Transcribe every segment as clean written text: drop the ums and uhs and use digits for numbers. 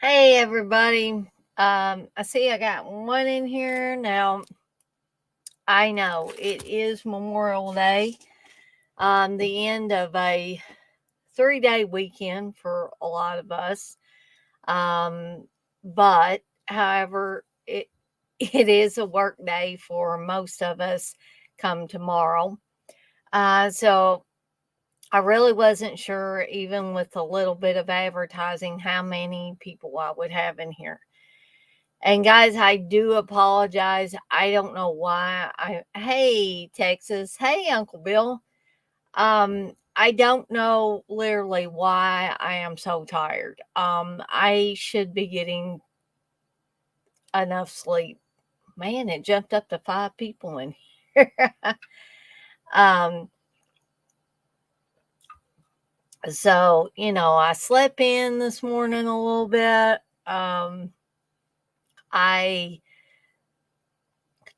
Hey everybody. I see I got one in here. Now, I know it is Memorial Day, the end of a 3-day weekend for a lot of us. But however, it is a work day for most of us come tomorrow. So I really wasn't sure, even with a little bit of advertising, how many people I would have in here. And guys, I do apologize. I don't know why. Hey Texas, hey Uncle Bill. I don't know literally why I am so tired. I should be getting enough sleep. Man, it jumped up to 5 people in here. um, so I slept in this morning a little bit. I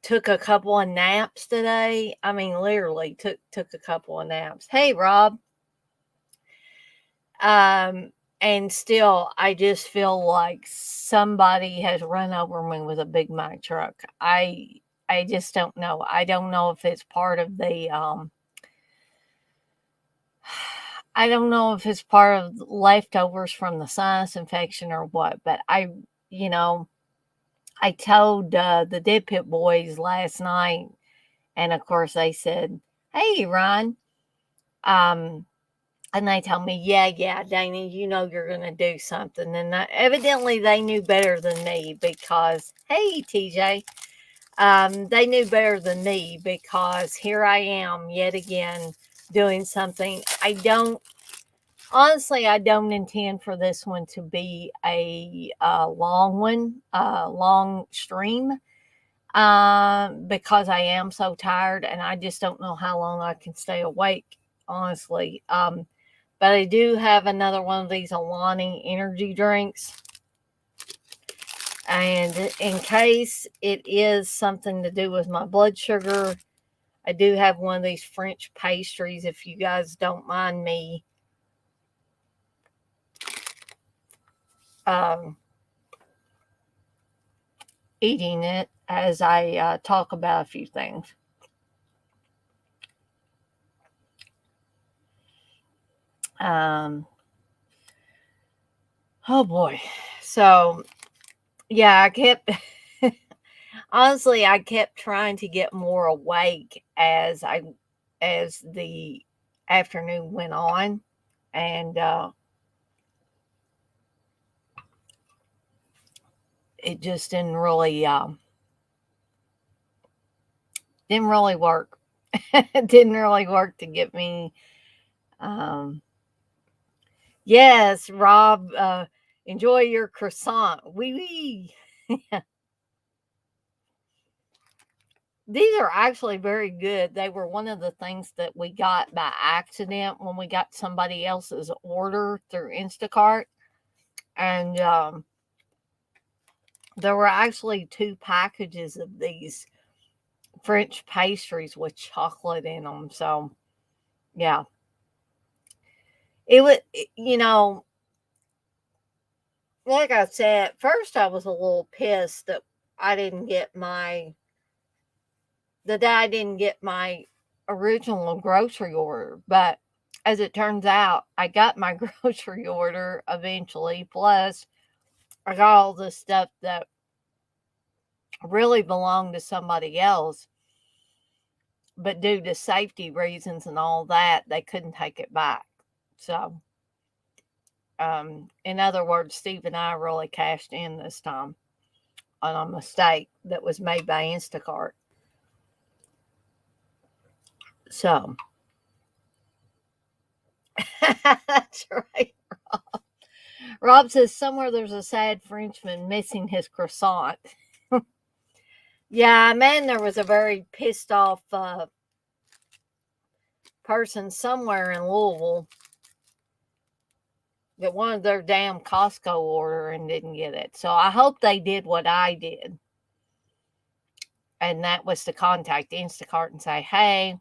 took a couple of naps today. I mean, literally took a couple of naps. Hey, Rob. Um, and still, I just feel like somebody has run over me with a Big Mac truck. I just don't know. I don't know if it's part of the I don't know if it's part of leftovers from the sinus infection or what, but you know, I told the Dip Pit boys last night, and of course they said, "Hey, Ron," um, and they told me, "Yeah, Danny, you know you're gonna do something." And evidently they knew better than me because, hey, TJ, they knew better than me because here I am yet again doing something. I don't intend for this one to be a long one, long stream, because I am so tired and I just don't know how long I can stay awake, honestly. But I do have another one of these Alani energy drinks. And in case it is something to do with my blood sugar, I do have one of these French pastries, if you guys don't mind me um, eating it as I talk about a few things. Um, oh boy. So, yeah, honestly, I kept trying to get more awake as the afternoon went on, and it just didn't really work. It didn't really work to get me. Um, yes, Rob, enjoy your croissant. Wee wee. These are actually very good. They were one of the things that we got by accident when we got somebody else's order through Instacart. And there were actually 2 packages of these French pastries with chocolate in them. So, yeah, it was, like I said, at first I was a little pissed that I didn't get my, I didn't get my original grocery order. But as it turns out, I got my grocery order eventually. Plus, I got all this stuff that really belonged to somebody else, but due to safety reasons and all that, they couldn't take it back. So, in other words, Steve and I really cashed in this time on a mistake that was made by Instacart. So, that's right. Rob says somewhere there's a sad Frenchman missing his croissant. Yeah, man, there was a very pissed off person somewhere in Louisville that wanted their damn Costco order and didn't get it. So I hope they did what I did. And that was to contact Instacart and say, hey,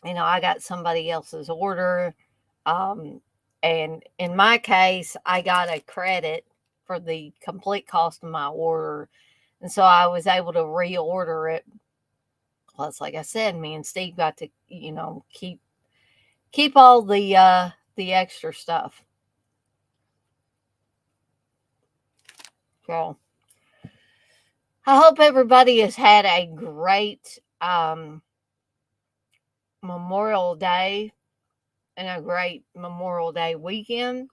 I got somebody else's order. Um, and in my case, I got a credit for the complete cost of my order. And so I was able to reorder it. Plus, like I said, me and Steve got to, keep all the extra stuff. So I hope everybody has had a great Memorial Day and a great Memorial Day weekend.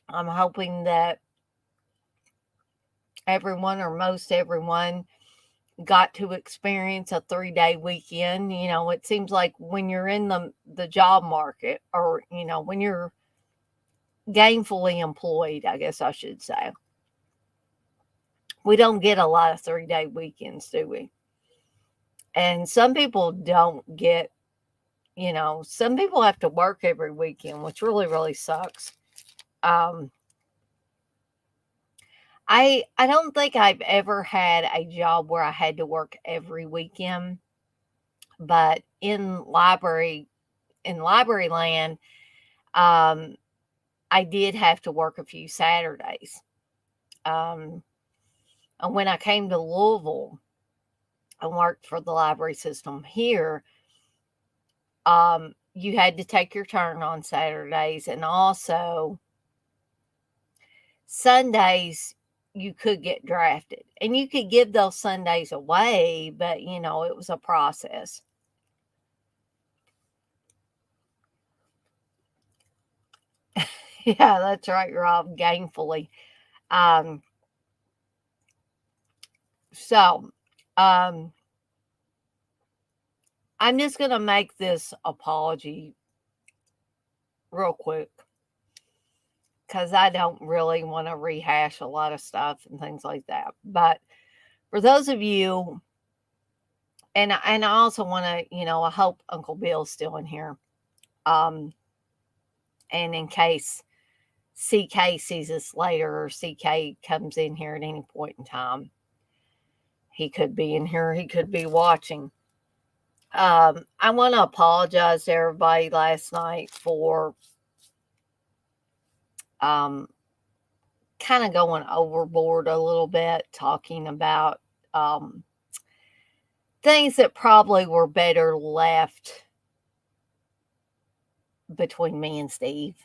I'm hoping that everyone or most everyone got to experience a 3-day weekend. It seems like when you're in the job market, or, when you're gainfully employed, I guess I should say, we don't get a lot of 3-day weekends, do we? And some people don't get, some people have to work every weekend, which really, really sucks. I don't think I've ever had a job where I had to work every weekend, but in library land, I did have to work a few Saturdays. And when I came to Louisville and worked for the library system here, you had to take your turn on Saturdays, and also Sundays you could get drafted, and you could give those Sundays away, but it was a process. Yeah, that's right, Rob. Gainfully. So, I'm just going to make this apology real quick, because I don't really want to rehash a lot of stuff and things like that. But for those of you, and I also want to, I hope Uncle Bill's still in here. And in case CK sees us later, or CK comes in here at any point in time, he could be in here, he could be watching. I want to apologize to everybody last night for kind of going overboard a little bit, talking about things that probably were better left between me and Steve.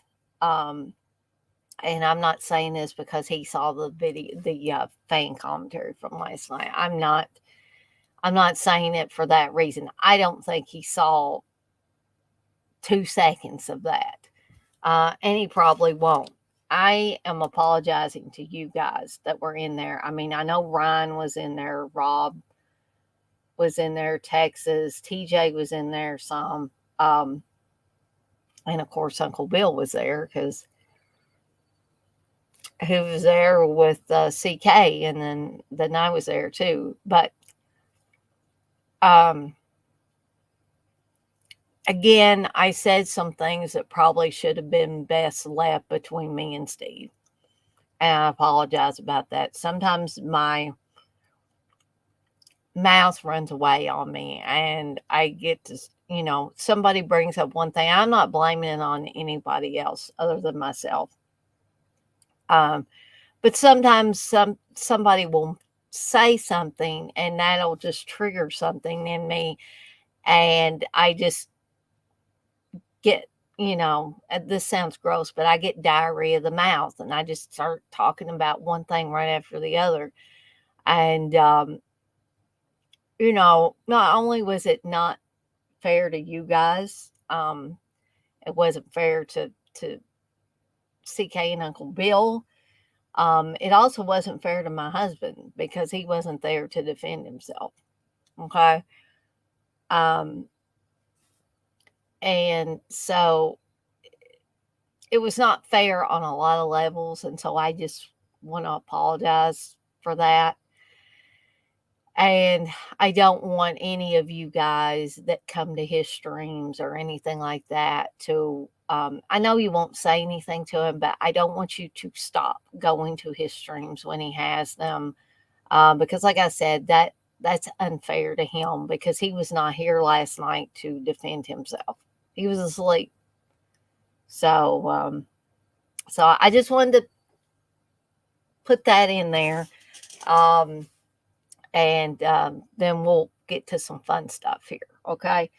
And I'm not saying this because he saw the video, the fan commentary from last night. I'm not saying it for that reason. I don't think he saw 2 seconds of that. And he probably won't. I am apologizing to you guys that were in there. I mean, I know Ryan was in there, Rob was in there, Texas, TJ was in there some. And of course, Uncle Bill was there, because he was there with CK, and then I was there too. But again, I said some things that probably should have been best left between me and Steve. And I apologize about that. Sometimes my mouth runs away on me, and I get to, somebody brings up one thing. I'm not blaming it on anybody else other than myself. But sometimes somebody will say something, and that'll just trigger something in me, and I just get, this sounds gross, but I get diarrhea of the mouth, and I just start talking about one thing right after the other. And, not only was it not fair to you guys, it wasn't fair to CK and Uncle Bill. It also wasn't fair to my husband, because he wasn't there to defend himself. Okay. And so it was not fair on a lot of levels. And so I just want to apologize for that. And I don't want any of you guys that come to his streams or anything like that to, I know you won't say anything to him, but I don't want you to stop going to his streams when he has them. Because like I said, that's unfair to him, because he was not here last night to defend himself. He was asleep. So I just wanted to put that in there. Um, and then we'll get to some fun stuff here. Okay.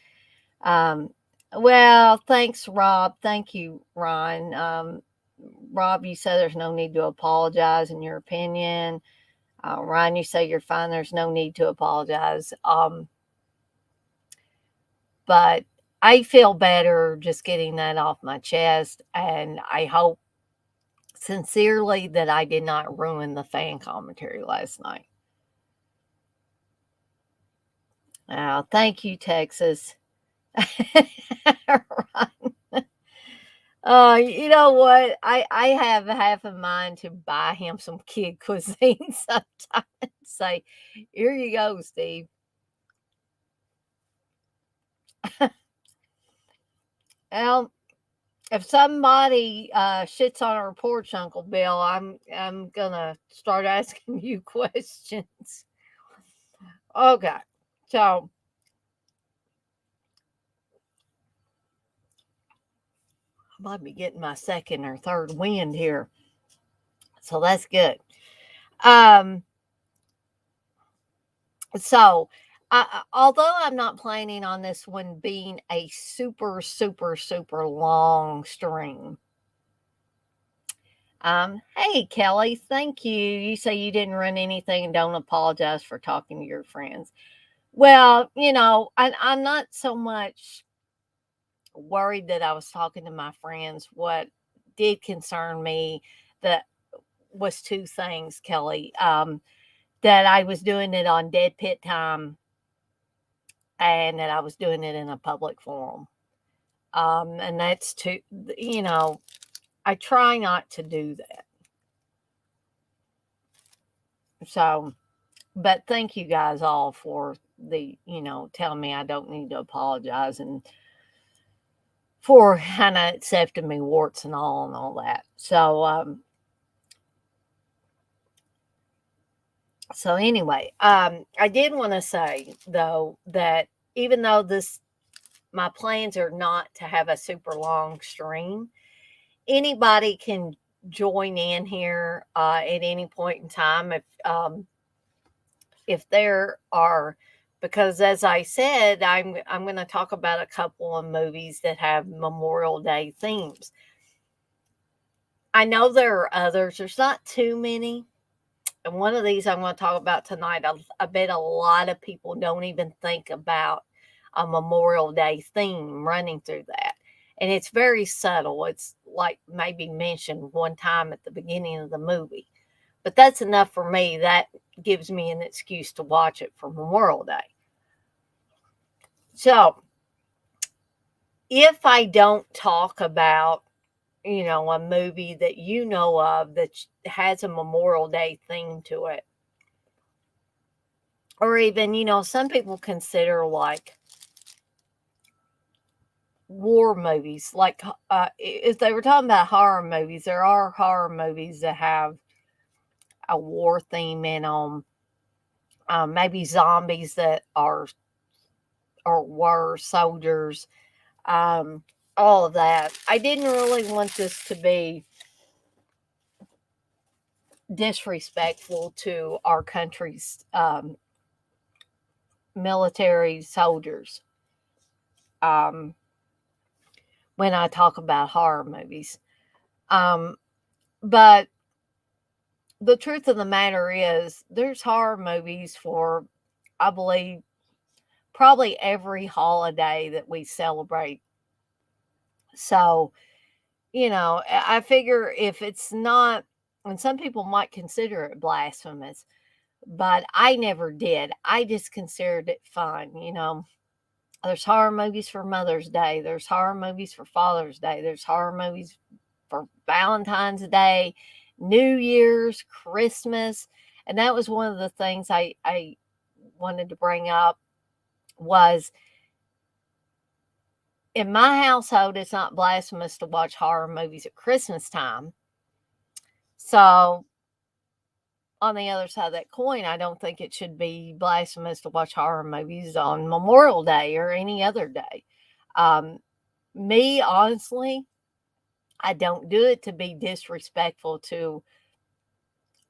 Um, well, thanks, Rob. Thank you, Ron. Rob, you said there's no need to apologize in your opinion. Ryan, you say you're fine. There's no need to apologize. But I feel better just getting that off my chest. And I hope sincerely that I did not ruin the fan commentary last night. Thank you, Texas. You know what? I have half a mind to buy him some kid cuisine sometime and say, here you go, Steve. Well, if somebody shits on our porch, Uncle Bill, I'm gonna start asking you questions. Okay, so I might be getting my second or third wind here, so that's good. Um, so although I'm not planning on this one being a super, super, super long stream. Hey Kelly, thank you. You say you didn't run anything and don't apologize for talking to your friends. Well, I'm not so much worried that I was talking to my friends. What did concern me that was two things, Kelly. That I was doing it on dead pit time and that I was doing it in a public forum. And that's too, I try not to do that. So, but thank you guys all for telling me I don't need to apologize and for kind of accepting me warts and all that. So anyway, I did want to say though that even though my plans are not to have a super long stream, anybody can join in here at any point in time if there are, because as I said, I'm going to talk about a couple of movies that have Memorial Day themes. I know there are others. There's not too many. And one of these I'm going to talk about tonight. I bet a lot of people don't even think about a Memorial Day theme running through that. And it's very subtle. It's like maybe mentioned one time at the beginning of the movie. But that's enough for me. That gives me an excuse to watch it for Memorial Day. So, if I don't talk about, a movie that you know of that has a Memorial Day theme to it, or even, some people consider like war movies, like if they were talking about horror movies, there are horror movies that have a war theme in them. Maybe zombies that are or were soldiers, um, all of that. I didn't really want this to be disrespectful to our country's military soldiers um, when I talk about horror movies. Um, but the truth of the matter is, there's horror movies for, I believe, probably every holiday that we celebrate. So, I figure if it's not, and some people might consider it blasphemous, but I never did. I just considered it fun. There's horror movies for Mother's Day, there's horror movies for Father's Day, there's horror movies for Valentine's Day, New Year's, Christmas. And that was one of the things I wanted to bring up was in my household, it's not blasphemous to watch horror movies at Christmas time. So on the other side of that coin, I don't think it should be blasphemous to watch horror movies on Memorial Day or any other day. Me, honestly, I don't do it to be disrespectful to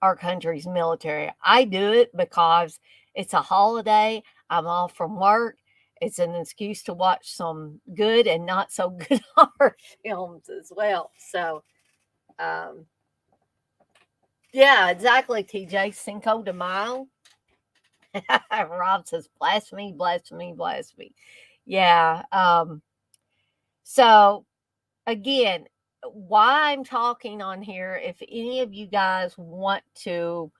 our country's military. I do it because it's a holiday. I'm off from work. It's an excuse to watch some good and not so good horror films as well. So, um, yeah, exactly, TJ. Cinco de Mayo. Rob says blasphemy, blasphemy, blasphemy. Yeah. So again, why I'm talking on here, if any of you guys want to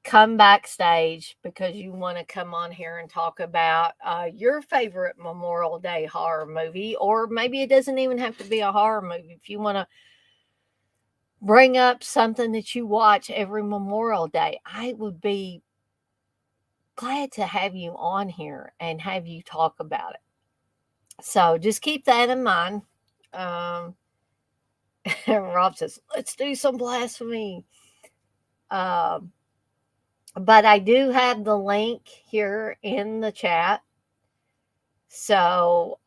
come backstage because you want to come on here and talk about your favorite Memorial Day horror movie, or maybe it doesn't even have to be a horror movie. If you want to bring up something that you watch every Memorial Day, I would be glad to have you on here and have you talk about it. So just keep that in mind. Um, Rob says, let's do some blasphemy. Um, but I do have the link here in the chat. So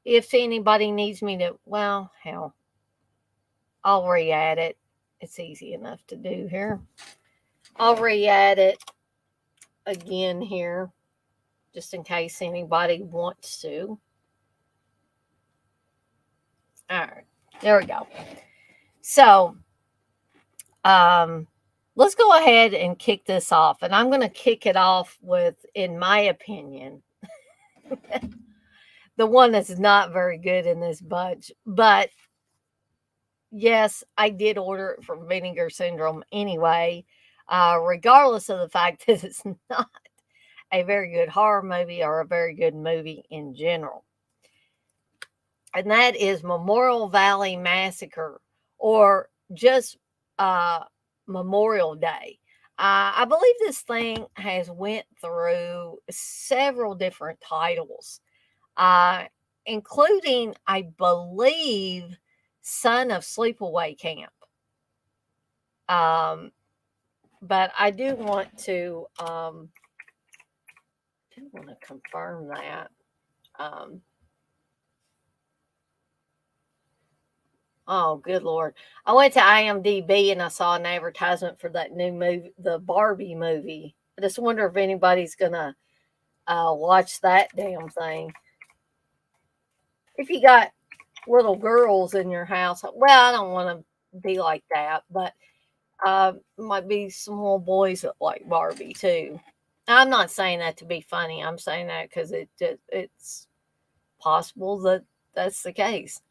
if anybody needs me to, well, hell, I'll re-add it. It's easy enough to do here. I'll re-add it again here, just in case anybody wants to. All right, there we go. So let's go ahead and kick this off. And I'm going to kick it off with, in my opinion, the one that's not very good in this bunch. But yes, I did order it from Vinegar Syndrome anyway, regardless of the fact that it's not a very good horror movie or a very good movie in general. And that is Memorial Valley Massacre, or just Memorial Day. I believe this thing has went through several different titles, including, I believe, Son of Sleepaway Camp. But I do want to confirm that. Oh, good Lord. I went to IMDb and I saw an advertisement for that new movie, the Barbie movie. I just wonder if anybody's going to watch that damn thing. If you got little girls in your house, well, I don't want to be like that, but might be some little boys that like Barbie too. I'm not saying that to be funny. I'm saying that because it's possible that that's the case.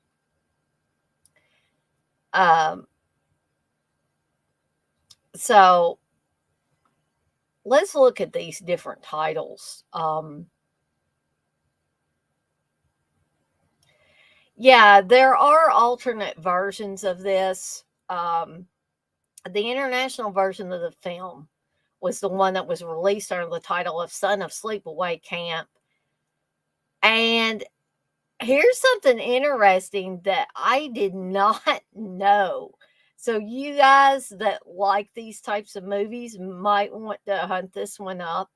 So let's look at these different titles. Yeah, there are alternate versions of this. The international version of the film was the one that was released under the title of Son of Sleepaway Camp. And here's something interesting that I did not know. So you guys that like these types of movies might want to hunt this one up.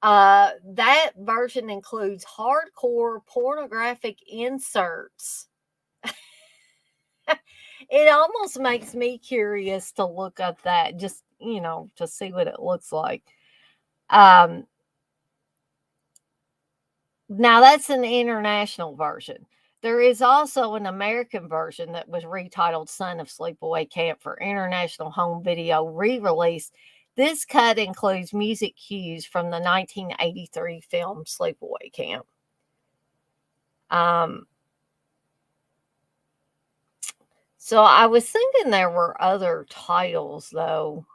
That version includes hardcore pornographic inserts. It almost makes me curious to look up that, just, to see what it looks like. Now that's an international version. There is also an American version that was retitled Son of Sleepaway Camp for international home video re-release. This cut includes music cues from the 1983 film Sleepaway Camp. So I was thinking there were other titles though.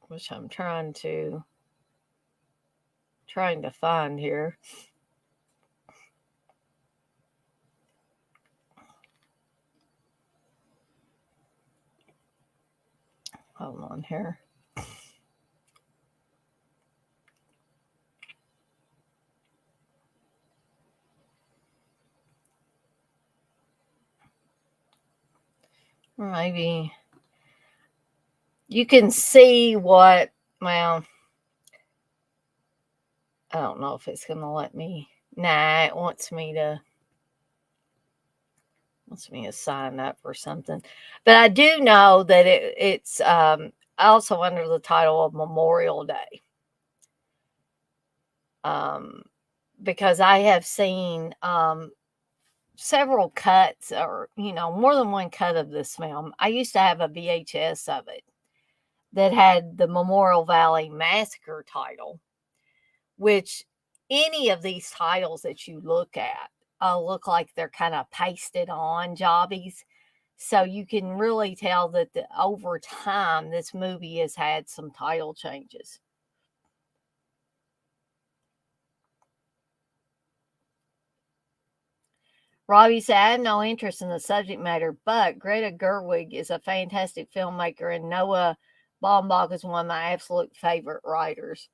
Which I'm trying to find here. Hold on here. Maybe you can see what, well, I don't know if it's going to let me. Nah, it wants me to. wants me to sign up for something. But I do know that it's also under the title of Memorial Day. Um, because I have seen several cuts, or more than one cut of this film. I used to have a VHS of it that had the Memorial Valley Massacre title, which any of these titles that you look at look like they're kind of pasted on jobbies. So you can really tell that over time, this movie has had some title changes. Robbie said, I had no interest in the subject matter, but Greta Gerwig is a fantastic filmmaker, and Noah Baumbach is one of my absolute favorite writers.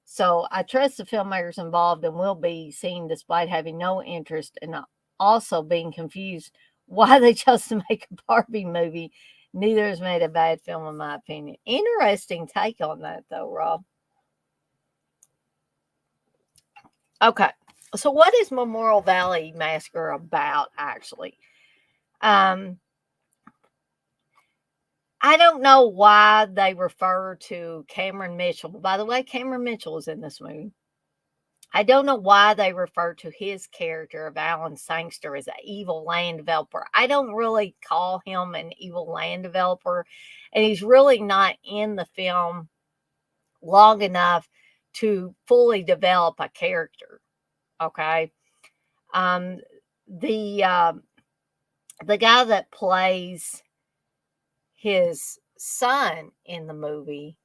So I trust the filmmakers involved and will be seen despite having no interest and also being confused why they chose to make a Barbie movie. Neither has made a bad film, in my opinion. Interesting take on that, though, Rob. Okay. So what is Memorial Valley Massacre about, actually? Um, I don't know why they refer to Cameron Mitchell. By the way, Cameron Mitchell is in this movie. I don't know why they refer to his character of Alan Sangster as an evil land developer. I don't really call him an evil land developer, and he's really not in the film long enough to fully develop a character. Okay, um, the the guy that plays his son in the movie,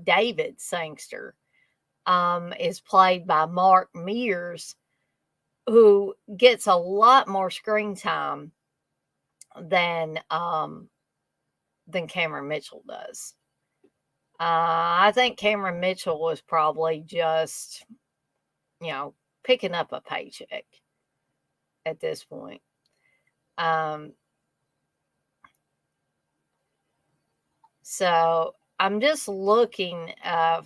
David Sangster, is played by Mark Mears, who gets a lot more screen time than Cameron Mitchell does. I think Cameron Mitchell was probably just, picking up a paycheck at this point. So I'm just looking at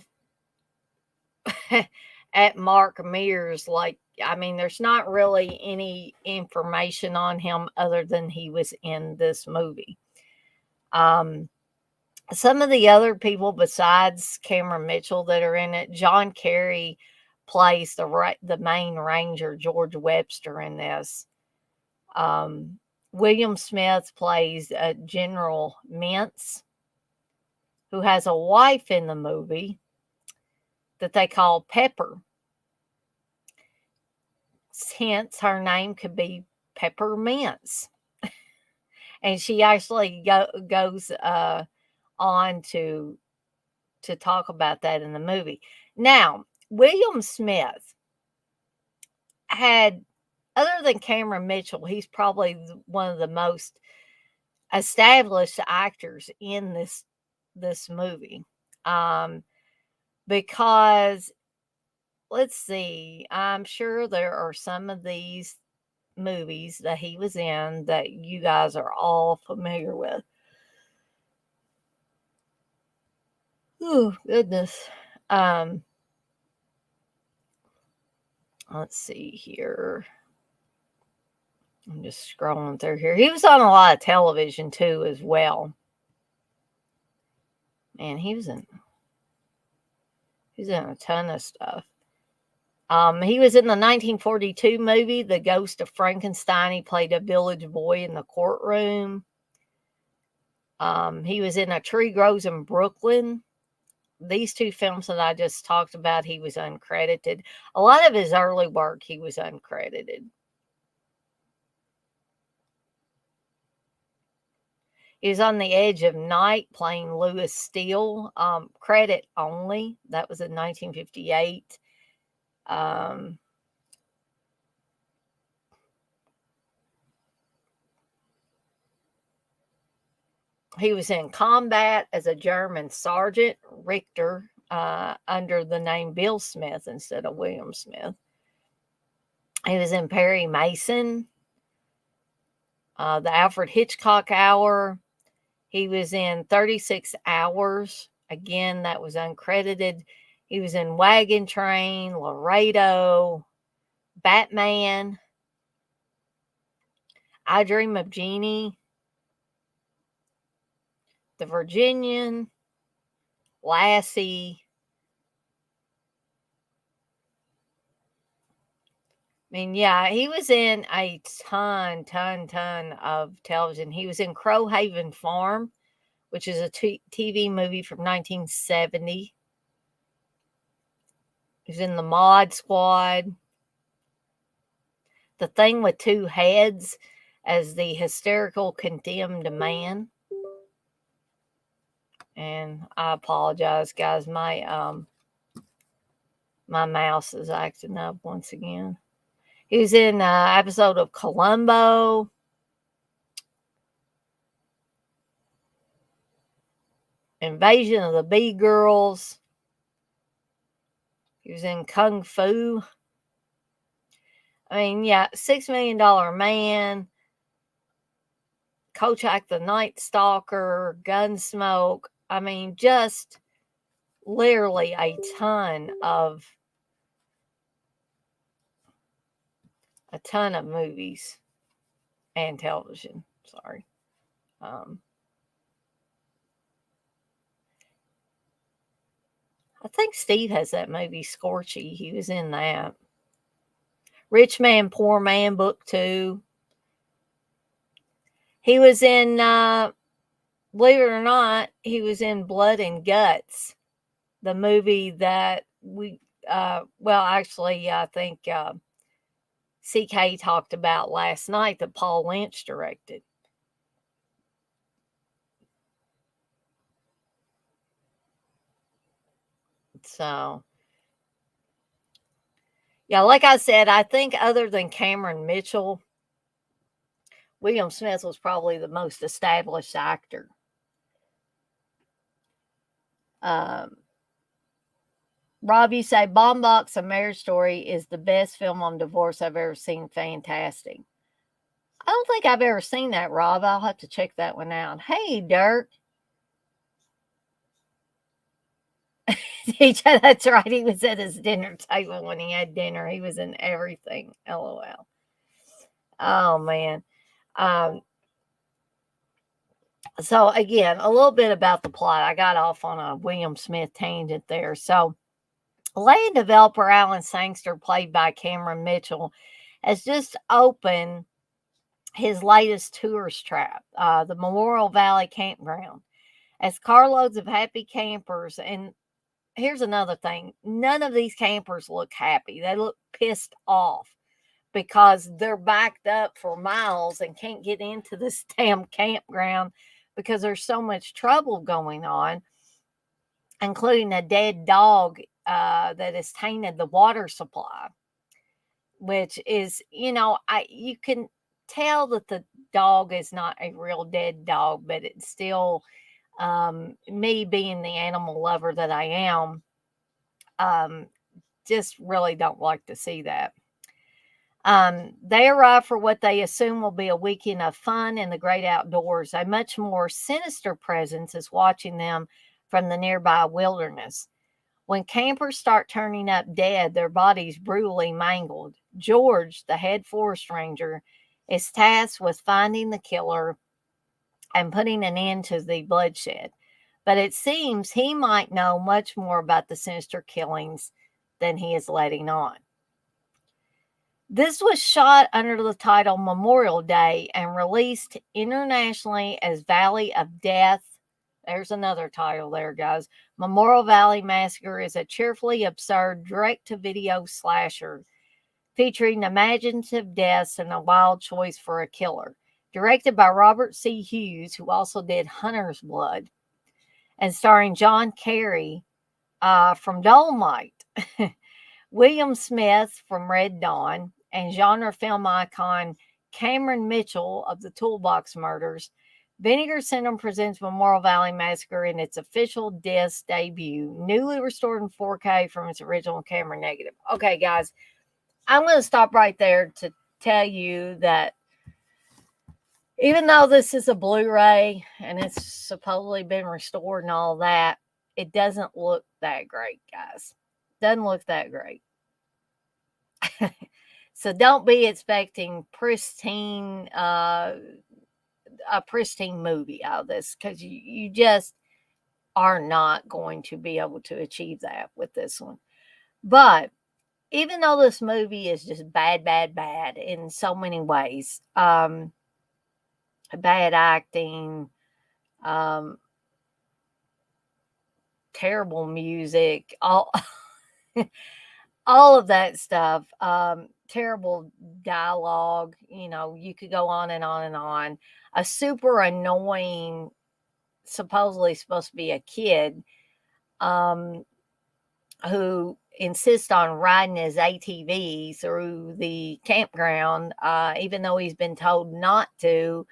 Mark Mears. Like, I mean, there's not really any information on him other than he was in this movie. Some of the other people besides Cameron Mitchell that are in it, John Kerry plays the main ranger, George Webster, in this. William Smith plays General Mintz, who has a wife in the movie that they call Pepper. Hence, her name could be Pepper Mintz. And she actually goes on to talk about that in the movie. Now, William Smith had, other than Cameron Mitchell, he's probably one of the most established actors in this movie. Because let's see, I'm sure there are some of these movies that he was in that you guys are all familiar with. Oh, goodness. Let's see here. I'm just scrolling through here. He was on a lot of television too, as well. Man, he was in a ton of stuff. He was in the 1942 movie, The Ghost of Frankenstein. He played a village boy in the courtroom. He was in A Tree Grows in Brooklyn. These two films that I just talked about, he was uncredited. A lot of his early work, he was uncredited. He was on The Edge of Night playing Louis Steele. Credit only. That was in 1958. He was in combat as a German sergeant, Richter, under the name Bill Smith instead of William Smith. He was in Perry Mason, the Alfred Hitchcock Hour. He was in 36 Hours. Again, that was uncredited. He was in Wagon Train, Laredo, Batman. I Dream of Jeannie, The Virginian, Lassie. I mean, yeah, he was in a ton of television. He was in Crowhaven Farm, which is a TV movie from 1970. He was in The Mod Squad. The Thing with Two Heads as the hysterical condemned man. And I apologize, guys. My mouse is acting up once again. He was in an episode of Columbo. Invasion of the Bee Girls. He was in Kung Fu. I mean, yeah, $6 Million Man, Kolchak the Night Stalker, Gunsmoke. I mean, just literally a ton of movies and television. Sorry. I think Steve has that movie, Scorchy. He was in that. Rich Man, Poor Man, Book 2. He was in, believe it or not, he was in Blood and Guts, the movie that I think CK talked about last night that Paul Lynch directed. So, yeah, like I said, I think other than Cameron Mitchell, William Smith was probably the most established actor. Rob, you say Bomb Box: A Marriage Story is the best film on divorce I've ever seen. Fantastic. I don't think I've ever seen that, Rob. I'll have to check that one out. Hey, Dirk. DJ, that's right. He was at his dinner table when he had dinner. He was in everything. LOL. Oh, man. So, again, a little bit about the plot. I got off on a William Smith tangent there. So, land developer Alan Sangster, played by Cameron Mitchell, has just opened his latest tourist trap, the Memorial Valley Campground. As carloads of happy campers, and here's another thing, none of these campers look happy. They look pissed off because they're backed up for miles and can't get into this damn campground because there's so much trouble going on, including a dead dog that has tainted the water supply, which is, you can tell that the dog is not a real dead dog, but it's still, me being the animal lover that I am, just really don't like to see that. They arrive for what they assume will be a weekend of fun in the great outdoors. A much more sinister presence is watching them from the nearby wilderness. When campers start turning up dead, their bodies brutally mangled, George, the head forest ranger, is tasked with finding the killer and putting an end to the bloodshed. But it seems he might know much more about the sinister killings than he is letting on. This was shot under the title Memorial Day and released internationally as Valley of Death. There's another title there, guys. Memorial Valley Massacre is a cheerfully absurd direct-to-video slasher featuring imaginative deaths and a wild choice for a killer. Directed by Robert C. Hughes, who also did Hunter's Blood, and starring John Kerry from Dolomite, William Smith from Red Dawn, and genre film icon Cameron Mitchell of the Toolbox Murders. Vinegar Syndrome presents Memorial Valley Massacre in its official disc debut, newly restored in 4K from its original camera negative. Okay, guys, I'm going to stop right there to tell you that even though this is a Blu-ray and it's supposedly been restored and all that, it doesn't look that great, guys. Doesn't look that great. So don't be expecting a pristine movie out of this, because you just are not going to be able to achieve that with this one. But even though this movie is just bad, bad, bad in so many ways, bad acting, um, terrible music, all of that stuff, terrible dialogue, you could go on and on and on. A super annoying, supposedly supposed to be a kid, um, who insists on riding his ATV through the campground, even though he's been told not to,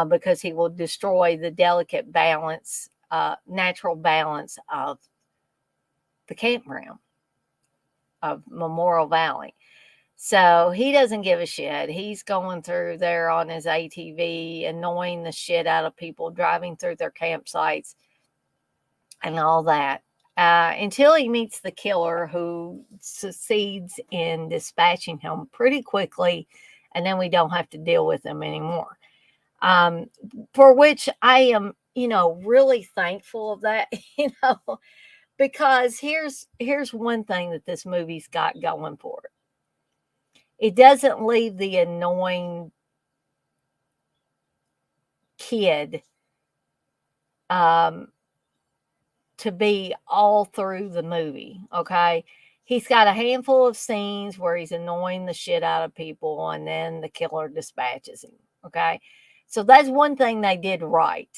because he will destroy the delicate balance, natural balance of the campground of Memorial Valley. So he doesn't give a shit. He's going through there on his ATV, annoying the shit out of people driving through their campsites and all that. Until he meets the killer, who succeeds in dispatching him pretty quickly, and then we don't have to deal with him anymore. For which I am, really thankful of that, because here's one thing that this movie's got going for it. It doesn't leave the annoying kid to be all through the movie, okay? He's got a handful of scenes where he's annoying the shit out of people, and then the killer dispatches him, okay? So that's one thing they did right.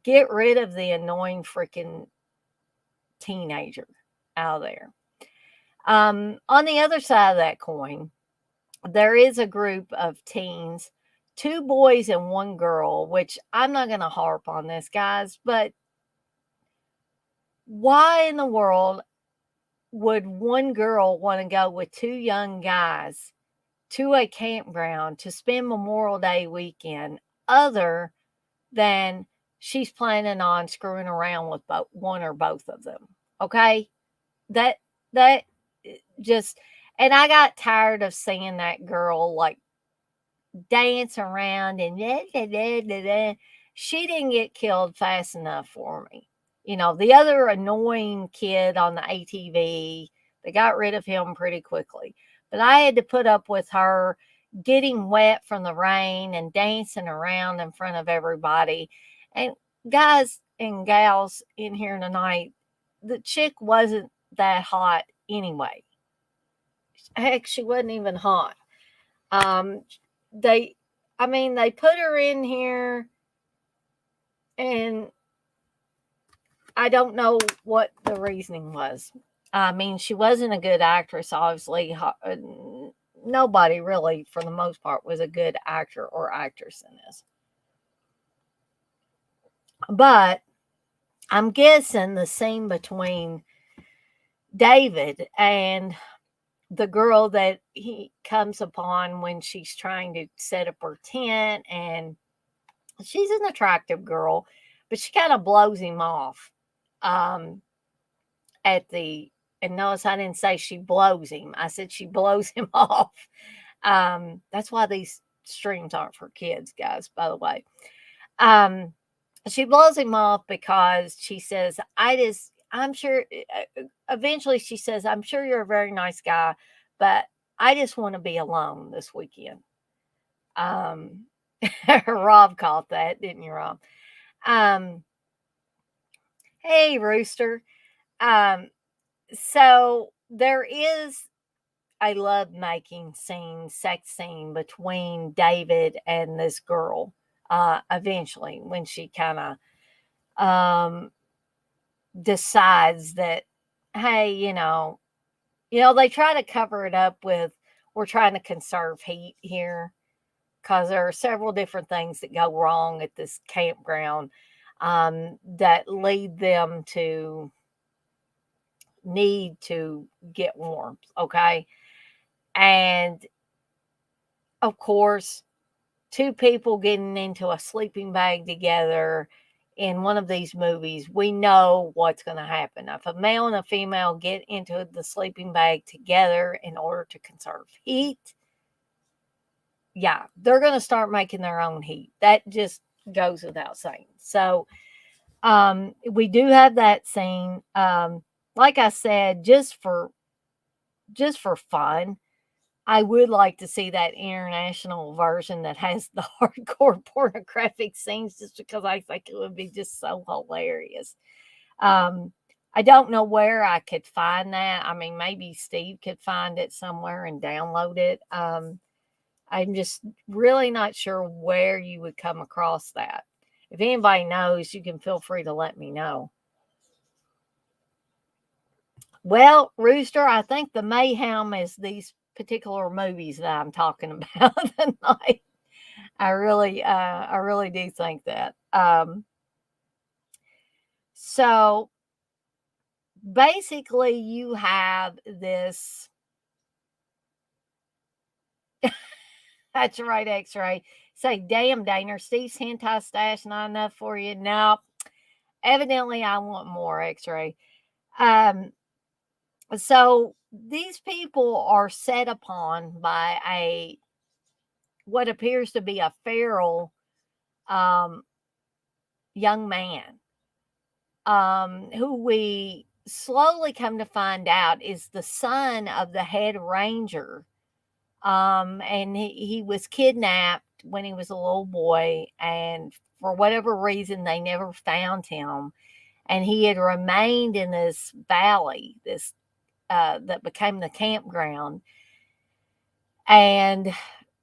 Get rid of the annoying freaking teenager out of there. On the other side of that coin, there is a group of teens, 2 boys and 1 girl, which I'm not going to harp on this, guys, but why in the world would 1 girl want to go with 2 young guys to a campground to spend Memorial Day weekend, other than she's planning on screwing around with one or both of them? Okay? That just, and I got tired of seeing that girl like dance around and da, da, da, da, da. She didn't get killed fast enough for me. The other annoying kid on the ATV, they got rid of him pretty quickly. But I had to put up with her getting wet from the rain and dancing around in front of everybody. And guys and gals in here tonight, the chick wasn't that hot anyway. Heck, she wasn't even hot. They put her in here, and I don't know what the reasoning was. She wasn't a good actress, obviously. Nobody really, for the most part, was a good actor or actress in this. But I'm guessing the scene between David and the girl that he comes upon when she's trying to set up her tent, and she's an attractive girl, but she kind of blows him off. And notice I didn't say she blows him. I said she blows him off. That's why these streams aren't for kids, guys, by the way. She blows him off because she says, I'm sure, eventually she says, I'm sure you're a very nice guy, but I just want to be alone this weekend. Rob caught that, didn't you, Rob? Hey, Rooster. So there is a love making scene, sex scene between David and this girl. Eventually, when she kind of decides that, hey, they try to cover it up with, we're trying to conserve heat here, because there are several different things that go wrong at this campground, that lead them to need to get warmth, okay? And of course, 2 people getting into a sleeping bag together in one of these movies, we know what's going to happen. If a male and a female get into the sleeping bag together in order to conserve heat, yeah, they're going to start making their own heat. That just goes without saying. So, we do have that scene. Like I said, just for fun, I would like to see that international version that has the hardcore pornographic scenes, just because I think it would be just so hilarious. Um, I don't know where I could find that. I mean, maybe Steve could find it somewhere and download it. I'm just really not sure where you would come across that. If anybody knows, you can feel free to let me know. Well, Rooster, I think the mayhem is these particular movies that I'm talking about tonight. I really do think that. So basically, you have this. That's right, X-ray. Say, damn, Daner, Steve's hentai stash not enough for you. No, evidently, I want more X-ray. Um, so these people are set upon by a what appears to be a feral um, young man, who we slowly come to find out is the son of the head ranger. And he was kidnapped when he was a little boy, and for whatever reason, they never found him. And he had remained in this valley, this that became the campground. And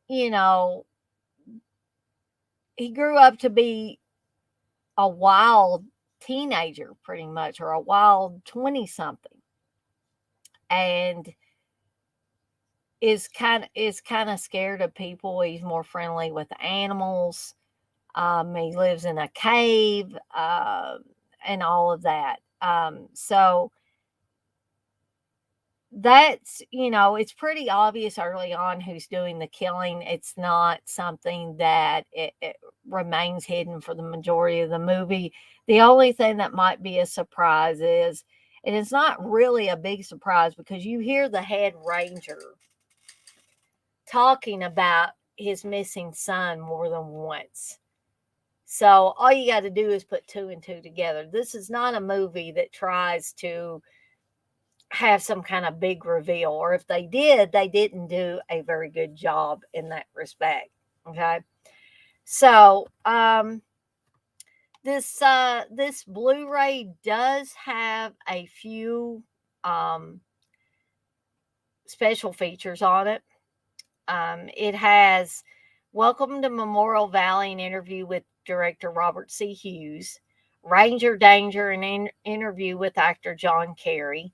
you know, he grew up to be a wild teenager, pretty much, or a wild 20 something, and is kind of scared of people. He's more friendly with animals. He lives in a cave, and all of that. So it's pretty obvious early on who's doing the killing. It's not something that it remains hidden for the majority of the movie. The only thing that might be a surprise is, and it's not really a big surprise, because you hear the head ranger talking about his missing son more than once. So all you got to do is put two and two together. This is not a movie that tries to have some kind of big reveal, or if they did, they didn't do a very good job in that respect. Okay. So this Blu-ray does have a few special features on it. It has Welcome to Memorial Valley, an interview with director Robert C. Hughes, Ranger Danger, an interview with actor John Kerry,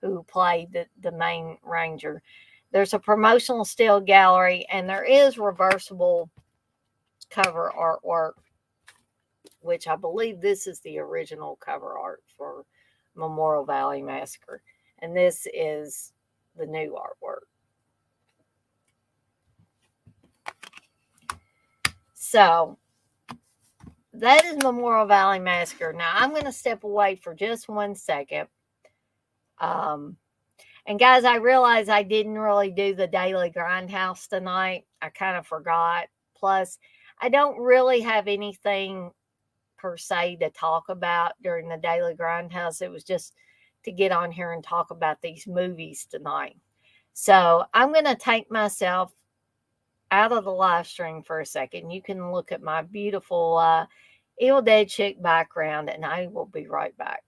who played the main ranger. There's a promotional still gallery, and there is reversible cover artwork, which I believe this is the original cover art for Memorial Valley Massacre. And this is the new artwork. So that is Memorial Valley Massacre. Now I'm going to step away for just 1 second. And guys, I realize I didn't really do the Daily Grindhouse tonight. I kind of forgot. Plus, I don't really have anything per se to talk about during the Daily Grindhouse. It was just to get on here and talk about these movies tonight. So I'm going to take myself out of the live stream for a second. You can look at my beautiful Evil Dead chick background, and I will be right back.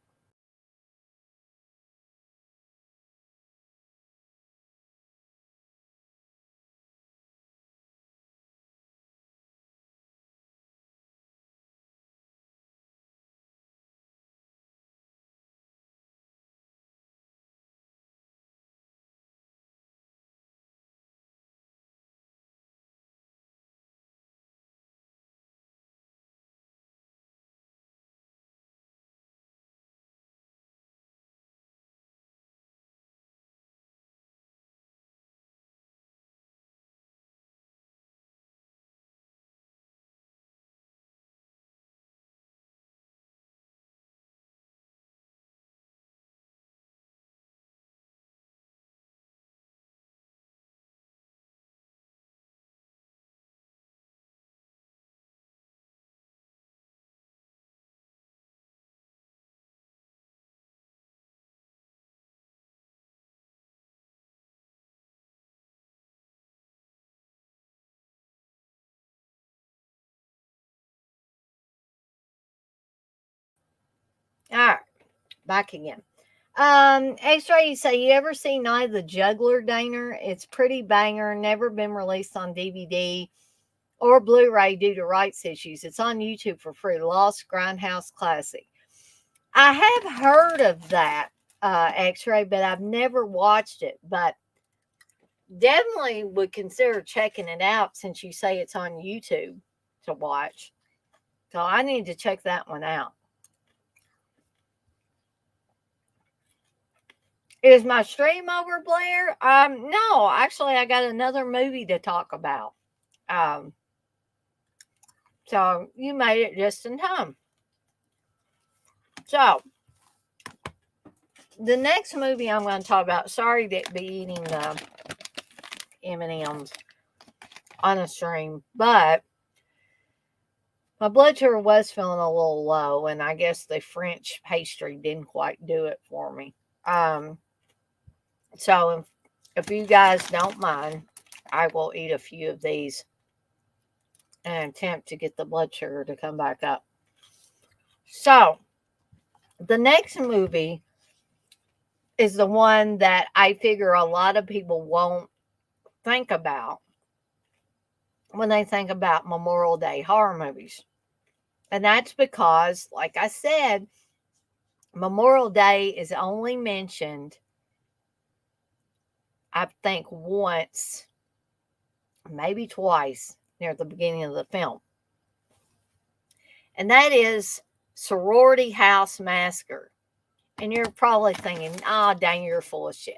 back again. X-Ray, you say, you ever seen Night of the Juggler, Daner? It's pretty banger, never been released on DVD or Blu-ray due to rights issues. It's on YouTube for free. Lost Grindhouse Classic. I have heard of that, X-Ray, but I've never watched it. But definitely would consider checking it out since you say it's on YouTube to watch. So I need to check that one out. Is my stream over, Blair? No, actually, I got another movie to talk about. So you made it just in time. So the next movie I'm going to talk about. Sorry to be eating the M&Ms on a stream, but my blood sugar was feeling a little low, and I guess the French pastry didn't quite do it for me. So if you guys don't mind, I will eat a few of these and attempt to get the blood sugar to come back up. So the next movie is the one that I figure a lot of people won't think about when they think about Memorial Day horror movies. And that's because, like I said, Memorial Day is only mentioned, I think, once, maybe twice, near the beginning of the film. And that is Sorority House Massacre. And you're probably thinking, oh, dang, you're full of shit.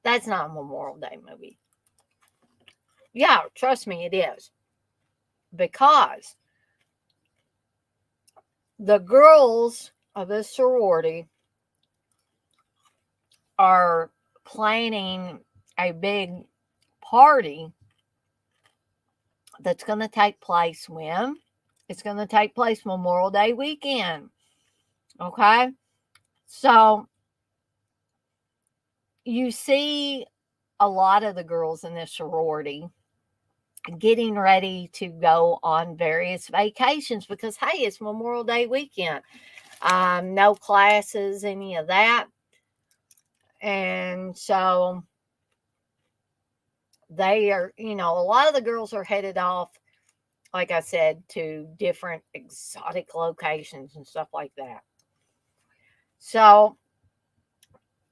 That's not a Memorial Day movie. Yeah, trust me, it is. Because the girls of this sorority are planning a big party that's going to take place when? It's going to take place Memorial Day weekend. Okay? So you see a lot of the girls in this sorority getting ready to go on various vacations because, hey, it's Memorial Day weekend. No classes, any of that. And so they are, a lot of the girls are headed off, like I said, to different exotic locations and stuff like that. So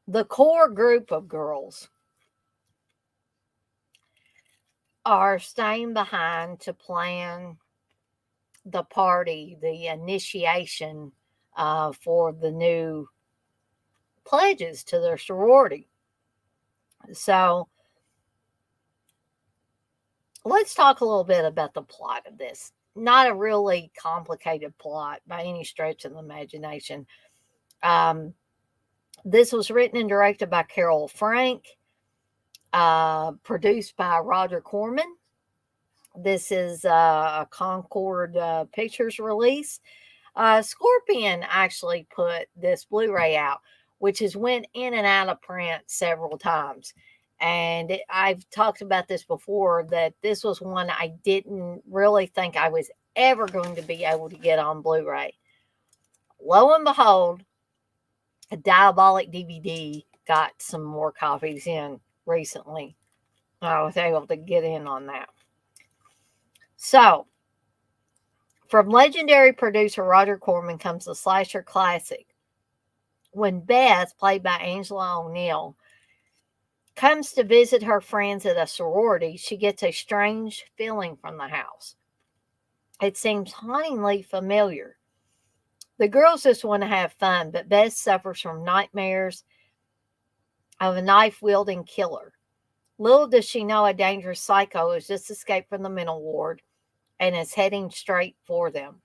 the core group of girls are staying behind to plan the party, the initiation for the new pledges to their sorority. So let's talk a little bit about the plot of this. Not a really complicated plot by any stretch of the imagination. This was written and directed by Carol Frank, produced by Roger Corman. This is a Concord Pictures release. Scorpion actually put this Blu-ray out, which has went in and out of print several times. And I've talked about this before, that this was one I didn't really think I was ever going to be able to get on Blu-ray. Lo and behold, a Diabolic DVD got some more copies in recently. I was able to get in on that. So, from legendary producer Roger Corman comes the slasher classic. When Beth, played by Angela O'Neill, comes to visit her friends at a sorority, she gets a strange feeling from the house. It seems hauntingly familiar. The girls just want to have fun, but Beth suffers from nightmares of a knife-wielding killer. Little does she know a dangerous psycho has just escaped from the mental ward and is heading straight for them.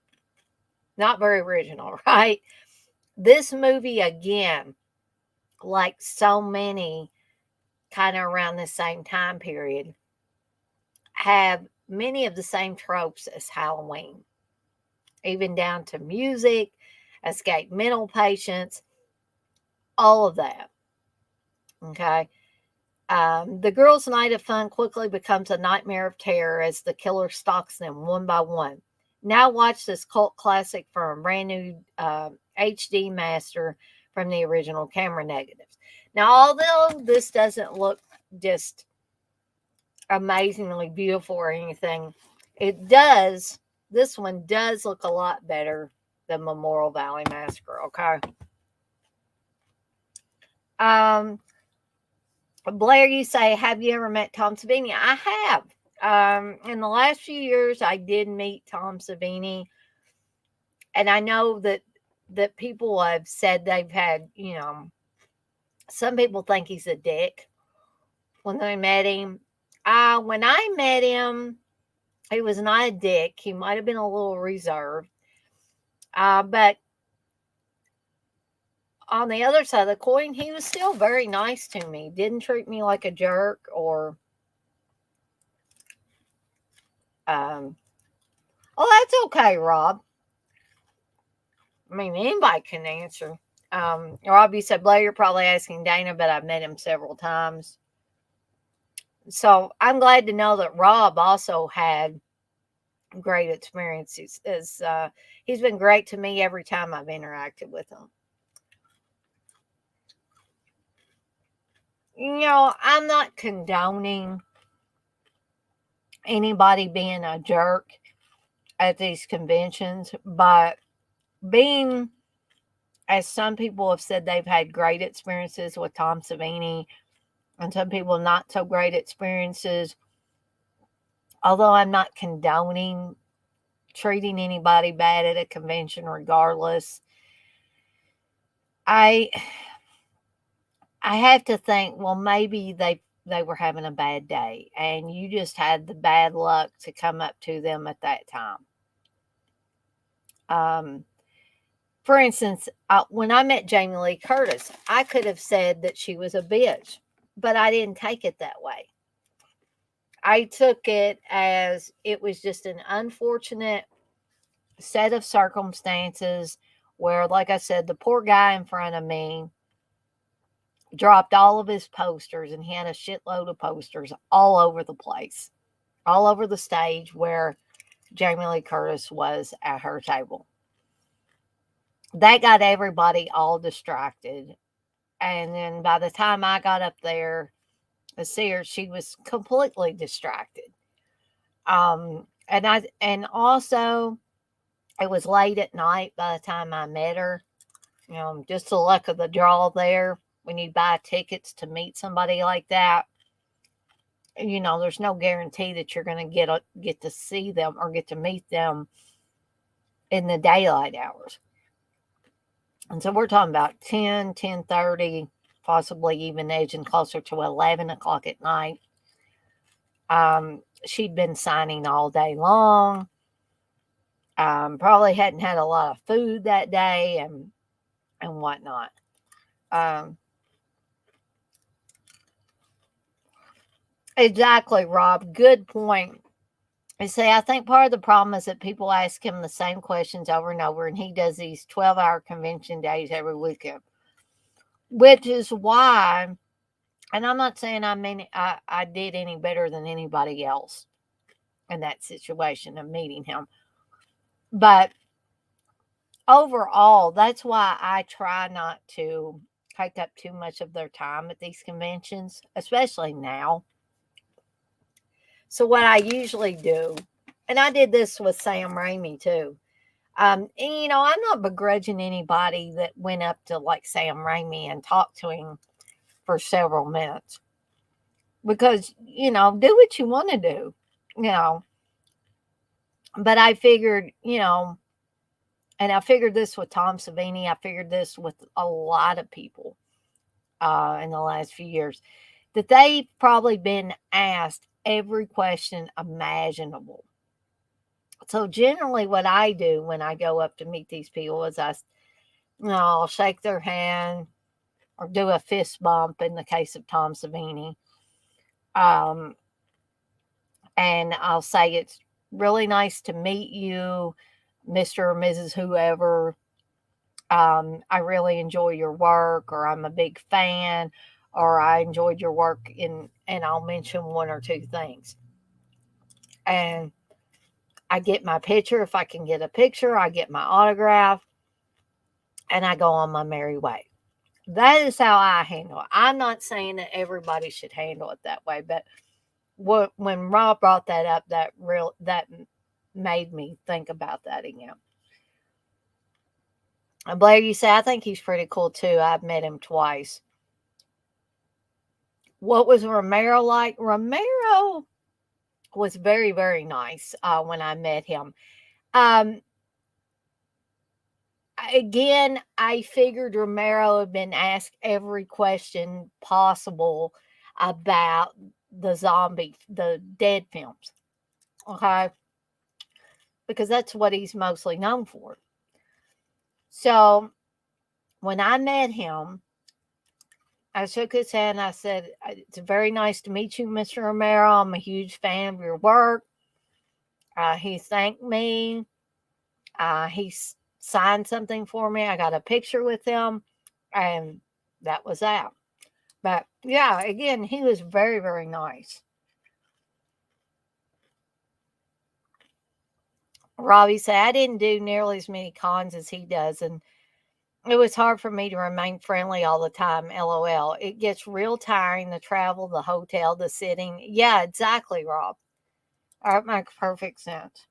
Not very original, right? This movie, again, like so many kind of around the same time period, have many of the same tropes as Halloween, even down to music, escape mental patients, all of that. Okay. The girls' night of fun quickly becomes a nightmare of terror as the killer stalks them one by one. Now watch this cult classic from a brand new HD master from the original camera negatives. Now, although this doesn't look just amazingly beautiful or anything, this one does look a lot better than Memorial Valley Massacre, okay? Blair, you say, have you ever met Tom Savini? I have. In the last few years, I did meet Tom Savini, and I know that people have said they've had, some people think he's a dick when they met him. When I met him, he was not a dick. He might have been a little reserved. But on the other side of the coin, he was still very nice to me. Didn't treat me like a jerk or, oh, that's okay, Rob. I mean, anybody can answer. Rob, you said, Blair, you're probably asking Dana, but I've met him several times. So I'm glad to know that Rob also had great experiences. He's been great to me every time I've interacted with him. I'm not condoning anybody being a jerk at these conventions, but being, as some people have said, they've had great experiences with Tom Savini, and some people not so great experiences. Although I'm not condoning treating anybody bad at a convention regardless, I have to think, well, maybe they were having a bad day and you just had the bad luck to come up to them at that time. For instance, when I met Jamie Lee Curtis, I could have said that she was a bitch, but I didn't take it that way. I took it as it was just an unfortunate set of circumstances where, like I said, the poor guy in front of me dropped all of his posters, and he had a shitload of posters all over the place, all over the stage where Jamie Lee Curtis was at her table. That got everybody all distracted. And then by the time I got up there to see her, she was completely distracted. And also it was late at night by the time I met her. Just the luck of the draw there. When you buy tickets to meet somebody like that, there's no guarantee that you're going to get to see them or get to meet them in the daylight hours. And so we're talking about 10, 10:30, possibly even edging closer to 11 o'clock at night. She'd been signing all day long. Probably hadn't had a lot of food that day and whatnot. Exactly, Rob. Good point. I say, I think part of the problem is that people ask him the same questions over and over, and he does these 12-hour convention days every weekend, which is why, and I'm not saying I did any better than anybody else in that situation of meeting him, but overall, that's why I try not to take up too much of their time at these conventions, especially now. So what I usually do, and I did this with Sam Raimi too. And, I'm not begrudging anybody that went up to like Sam Raimi and talked to him for several minutes. Because, do what you want to do, But I figured, and I figured this with Tom Savini. I figured this with a lot of people in the last few years, that they've probably been asked every question imaginable. So generally what I do when I go up to meet these people is I'll shake their hand or do a fist bump in the case of Tom Savini. And I'll say, it's really nice to meet you, Mr. or Mrs. whoever. I really enjoy your work, or I'm a big fan, or I enjoyed your work and I'll mention one or two things. And I get my picture. If I can get a picture, I get my autograph, and I go on my merry way. That is how I handle it. I'm not saying that everybody should handle it that way, but when Rob brought that up, that made me think about that again. And Blair, you say I think he's pretty cool too. I've met him twice. What was Romero like? Romero was very, very nice when I met him. Um, again, I figured Romero had been asked every question possible about the dead films. Okay. Because that's what he's mostly known for. So when I met him, I shook his hand. I said, "It's very nice to meet you, Mr. Romero. I'm a huge fan of your work." He thanked me. He signed something for me. I got a picture with him, and that was that. But yeah, again, he was very, very nice. Robbie said, I didn't do nearly as many cons as he does, and it was hard for me to remain friendly all the time. LOL. It gets real tiring, the travel, the hotel, the sitting. Yeah, exactly, Rob. That makes perfect sense.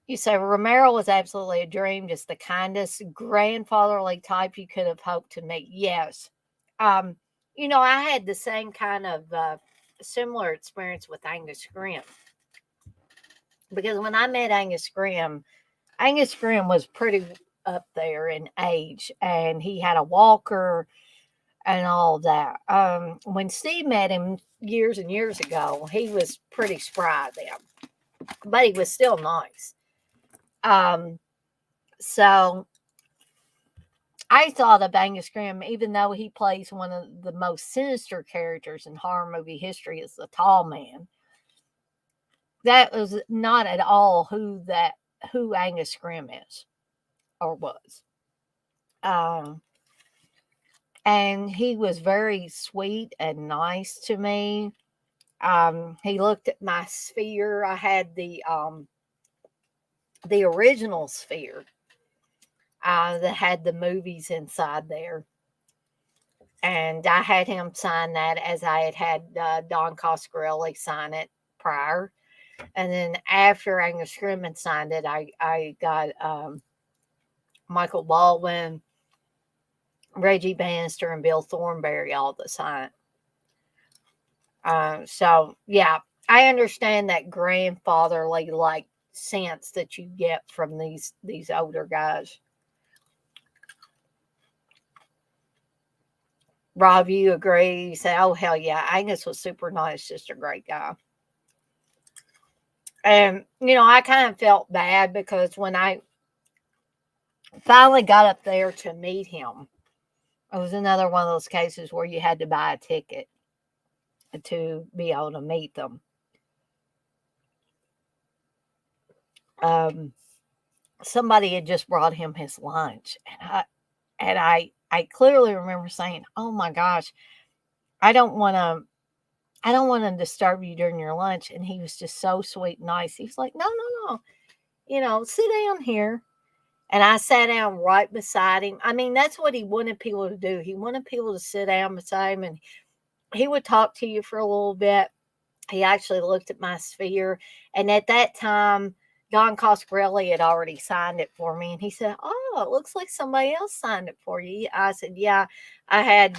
You say Romero was absolutely a dream, just the kindest, grandfatherly type you could have hoped to meet. Yes. Um, I had the same kind of similar experience with Angus Grimm. Because when I met Angus Grimm was pretty up there in age, and he had a walker and all that. When Steve met him years and years ago, he was pretty spry then, but he was still nice. Um, so I thought of Angus Grimm, even though he plays one of the most sinister characters in horror movie history, as the Tall Man. That was not at all who Angus Grimm is or was. Um, and he was very sweet and nice to me. He looked at my sphere. I had the original sphere that had the movies inside there, and I had him sign that as I had Don Coscarelli sign it prior, and then after Angus Scrimmon signed it, I got Michael Baldwin, Reggie Bannister, and Bill Thornberry all to sign. So yeah, I understand that grandfatherly like sense that you get from these older guys. Rob, you agree? You say, "Oh hell yeah, Angus was super nice, just a great guy." And I kind of felt bad because when I finally got up there to meet him, it was another one of those cases where you had to buy a ticket to be able to meet them. Um, Somebody had just brought him his lunch, and I clearly remember saying, "Oh my gosh, I don't want to." I don't want to disturb you during your lunch. And he was just so sweet and nice. He was like, no, no, no, sit down here. And I sat down right beside him. I mean, that's what he wanted people to do. He wanted people to sit down beside him, and he would talk to you for a little bit. He actually looked at my sphere. And at that time, Don Coscarelli had already signed it for me. And he said, oh, it looks like somebody else signed it for you. I said, yeah, I had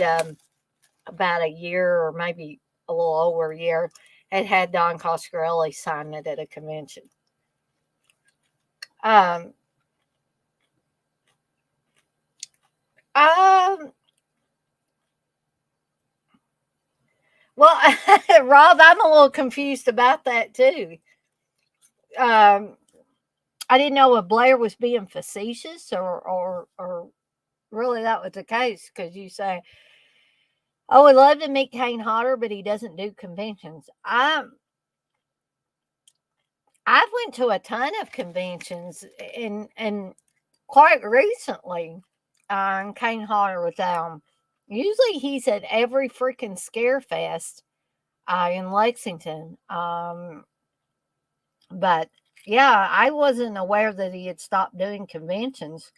about a year or maybe a little over a year, had Don Coscarelli sign it at a convention. Um, um, well, Rob, I'm a little confused about that too. Um, I didn't know if Blair was being facetious or really that was the case because you say, "Oh, I'd love to meet Kane Hodder, but he doesn't do conventions." I've went to a ton of conventions and quite recently, Kane Hodder was usually he's at every freaking scare fest in Lexington. But yeah, I wasn't aware that he had stopped doing conventions.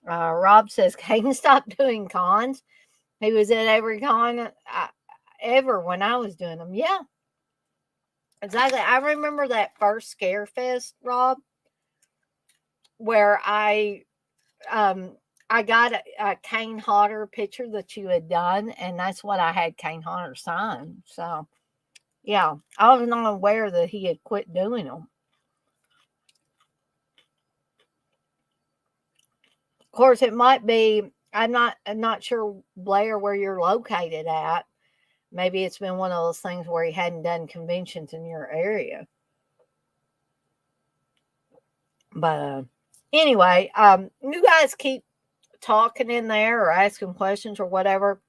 Rob says, Caden stopped doing cons. He was at every con ever when I was doing them. Yeah, exactly. I remember that first Scare Fest, Rob, where um I got a Kane Hodder picture that you had done, and that's what I had Kane Hodder sign. So yeah, I was not aware that he had quit doing them. Of course, it might be. I'm not sure, Blair, where you're located at. Maybe it's been one of those things where he hadn't done conventions in your area. But anyway, you guys keep talking in there or asking questions or whatever.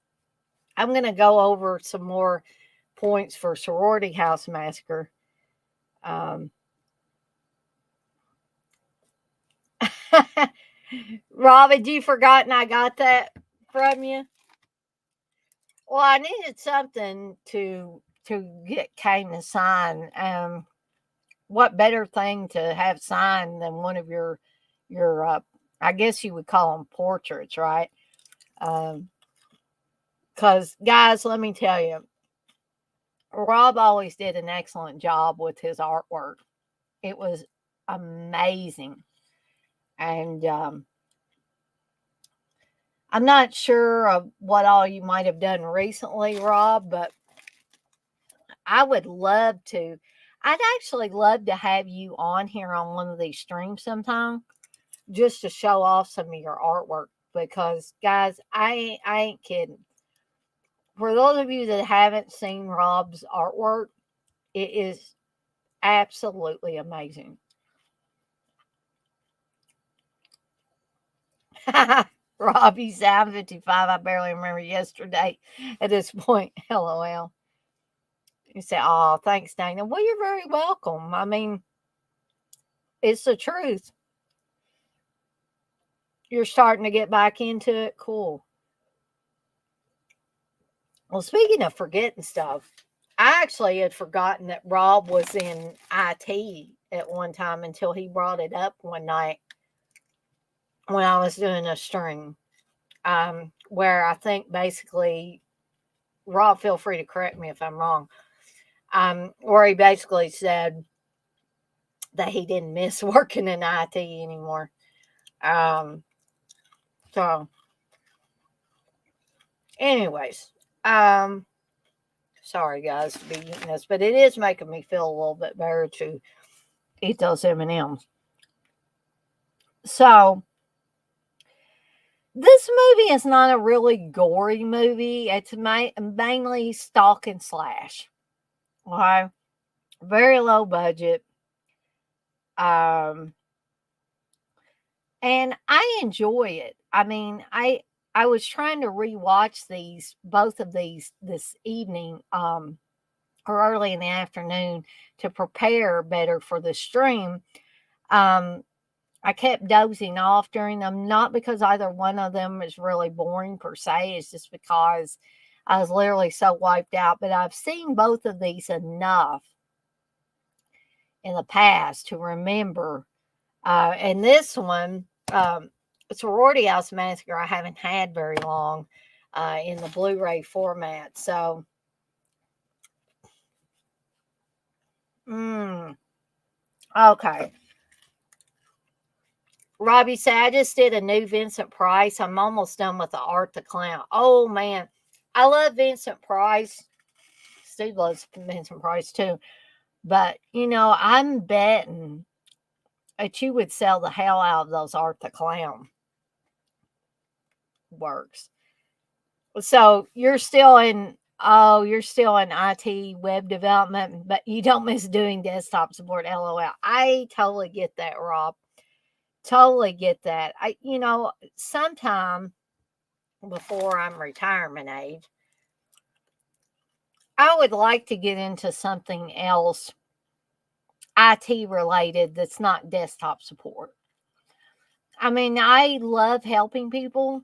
I'm going to go over some more points for Sorority House Massacre. Um, Rob, had you forgotten I got that from you? Well, I needed something to get Kane to sign. What better thing to have signed than one of your I guess you would call them portraits, right? Because guys, let me tell you, Rob always did an excellent job with his artwork. It was amazing, and I'm not sure of what all you might have done recently, Rob, but I would love to. I'd actually love to have you on here on one of these streams sometime just to show off some of your artwork because, guys, I ain't kidding. For those of you that haven't seen Rob's artwork, it is absolutely amazing. Robbie Sound 55. I barely remember yesterday at this point. LOL. You say, oh, thanks, Dana. Well, you're very welcome. I mean, it's the truth. You're starting to get back into it. Cool. Well, speaking of forgetting stuff, I actually had forgotten that Rob was in IT at one time until he brought it up one night when I was doing a stream. Where I think basically, Rob, feel free to correct me if I'm wrong. Where he basically said that he didn't miss working in IT anymore. Um, so, anyways, sorry guys to be eating this, but it is making me feel a little bit better to eat those M&Ms. So, this movie is not a really gory movie. It's mainly stalk and slash. Okay, very low budget. Um, and I enjoy it. I mean, I was trying to rewatch both of these this evening, or early in the afternoon to prepare better for the stream. Um, I kept dozing off during them, not because either one of them is really boring per se. It's just because I was literally so wiped out. But I've seen both of these enough in the past to remember. And this one, Sorority House Massacre, I haven't had very long in the Blu-ray format. So, okay. Robbie said, I just did a new Vincent Price. I'm almost done with the Art the Clown. Oh, man. I love Vincent Price. Steve loves Vincent Price, too. But, I'm betting that you would sell the hell out of those Art the Clown works. So you're still in IT web development, but you don't miss doing desktop support. LOL. I totally get that, Rob. Totally get that. Sometime before I'm retirement age, I would like to get into something else IT related that's not desktop support. I mean, I love helping people.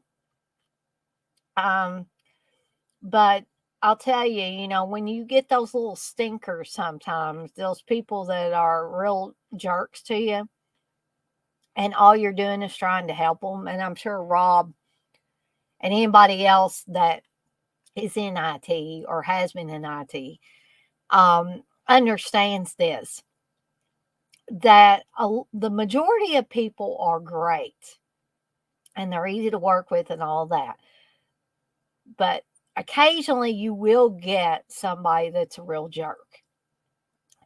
But I'll tell you, when you get those little stinkers sometimes, those people that are real jerks to you, and all you're doing is trying to help them. And I'm sure Rob and anybody else that is in IT or has been in IT understands this, that the majority of people are great and they're easy to work with and all that. But occasionally you will get somebody that's a real jerk.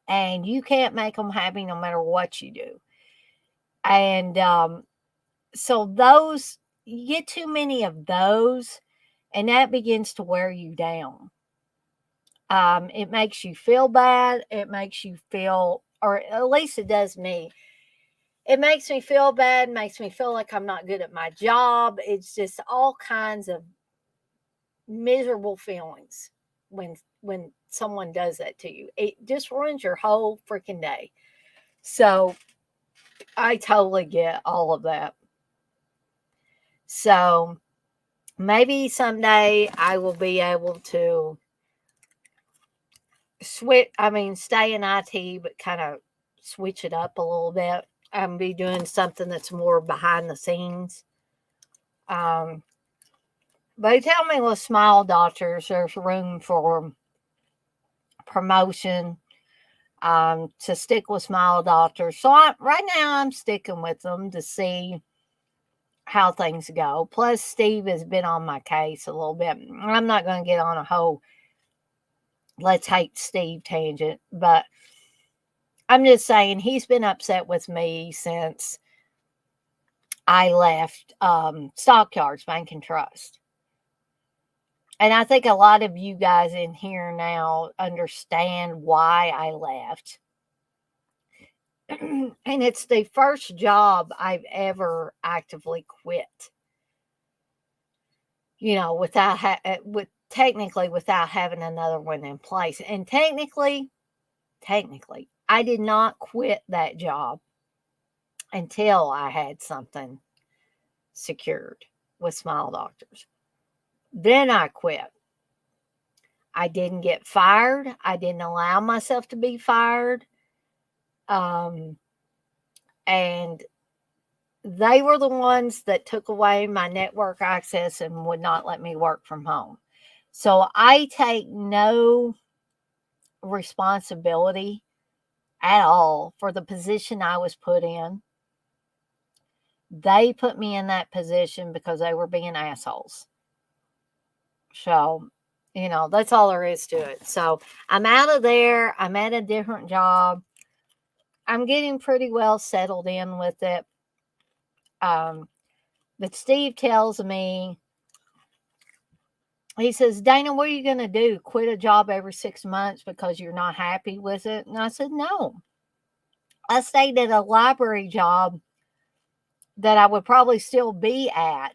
And you can't make them happy no matter what you do. And so those, you get too many of those, and that begins to wear you down. It makes you feel bad. It makes you feel, or at least it does me. It makes me feel bad, makes me feel like I'm not good at my job. It's just all kinds of miserable feelings when someone does that to you. It just ruins your whole freaking day. So I totally get all of that. So maybe someday I will be able to stay in IT, but kind of switch it up a little bit. I'm be doing something that's more behind the scenes. Um, they tell me with Smile Doctors, there's room for promotion, to stick with Smile Doctors. So right now I'm sticking with them to see how things go. Plus, Steve has been on my case a little bit. I'm not going to get on a whole let's hate Steve tangent, but I'm just saying he's been upset with me since I left Stockyards Bank and Trust. And I think a lot of you guys in here now understand why I left. And it's the first job I've ever actively quit. You know, technically without having another one in place. And technically, I did not quit that job until I had something secured with Smile Doctors. Then I quit. I didn't get fired. I didn't allow myself to be fired. And they were the ones that took away my network access and would not let me work from home. So I take no responsibility at all for the position I was put in. They put me in that position because they were being assholes. So, that's all there is to it. So I'm out of there. I'm at a different job. I'm getting pretty well settled in with it. But Steve tells me, he says, Dana, what are you going to do? Quit a job every 6 months because you're not happy with it? And I said, no. I stayed at a library job that I would probably still be at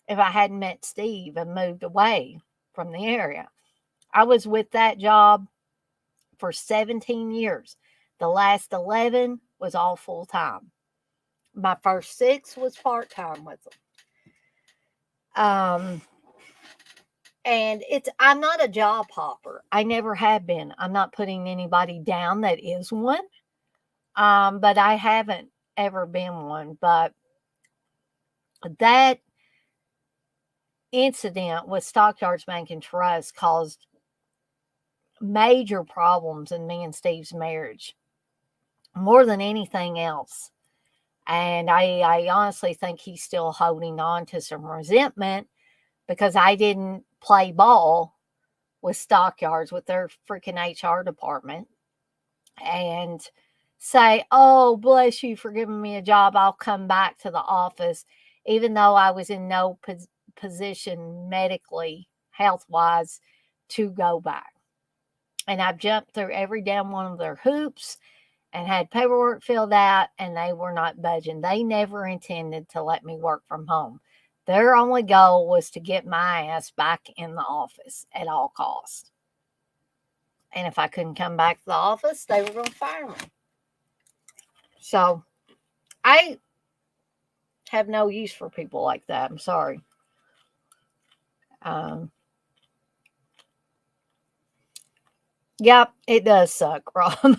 if I hadn't met Steve and moved away from the area. I was with that job for 17 years. The last 11 was all full time. My first 6 was part time with them. And I'm not a job hopper. I never have been. I'm not putting anybody down that is one. But I haven't ever been one. But that incident with Stockyards Bank and Trust caused major problems in me and Steve's marriage, more than anything else. And I honestly think he's still holding on to some resentment because I didn't play ball with Stockyards, with their freaking HR department, and say, oh, bless you for giving me a job. I'll come back to the office, even though I was in no position medically, health-wise, to go back. And I've jumped through every damn one of their hoops and had paperwork filled out, and they were not budging. They never intended to let me work from home. Their only goal was to get my ass back in the office at all costs. And if I couldn't come back to the office, they were going to fire me. So I have no use for people like that. I'm sorry. Yep, it does suck, Rob.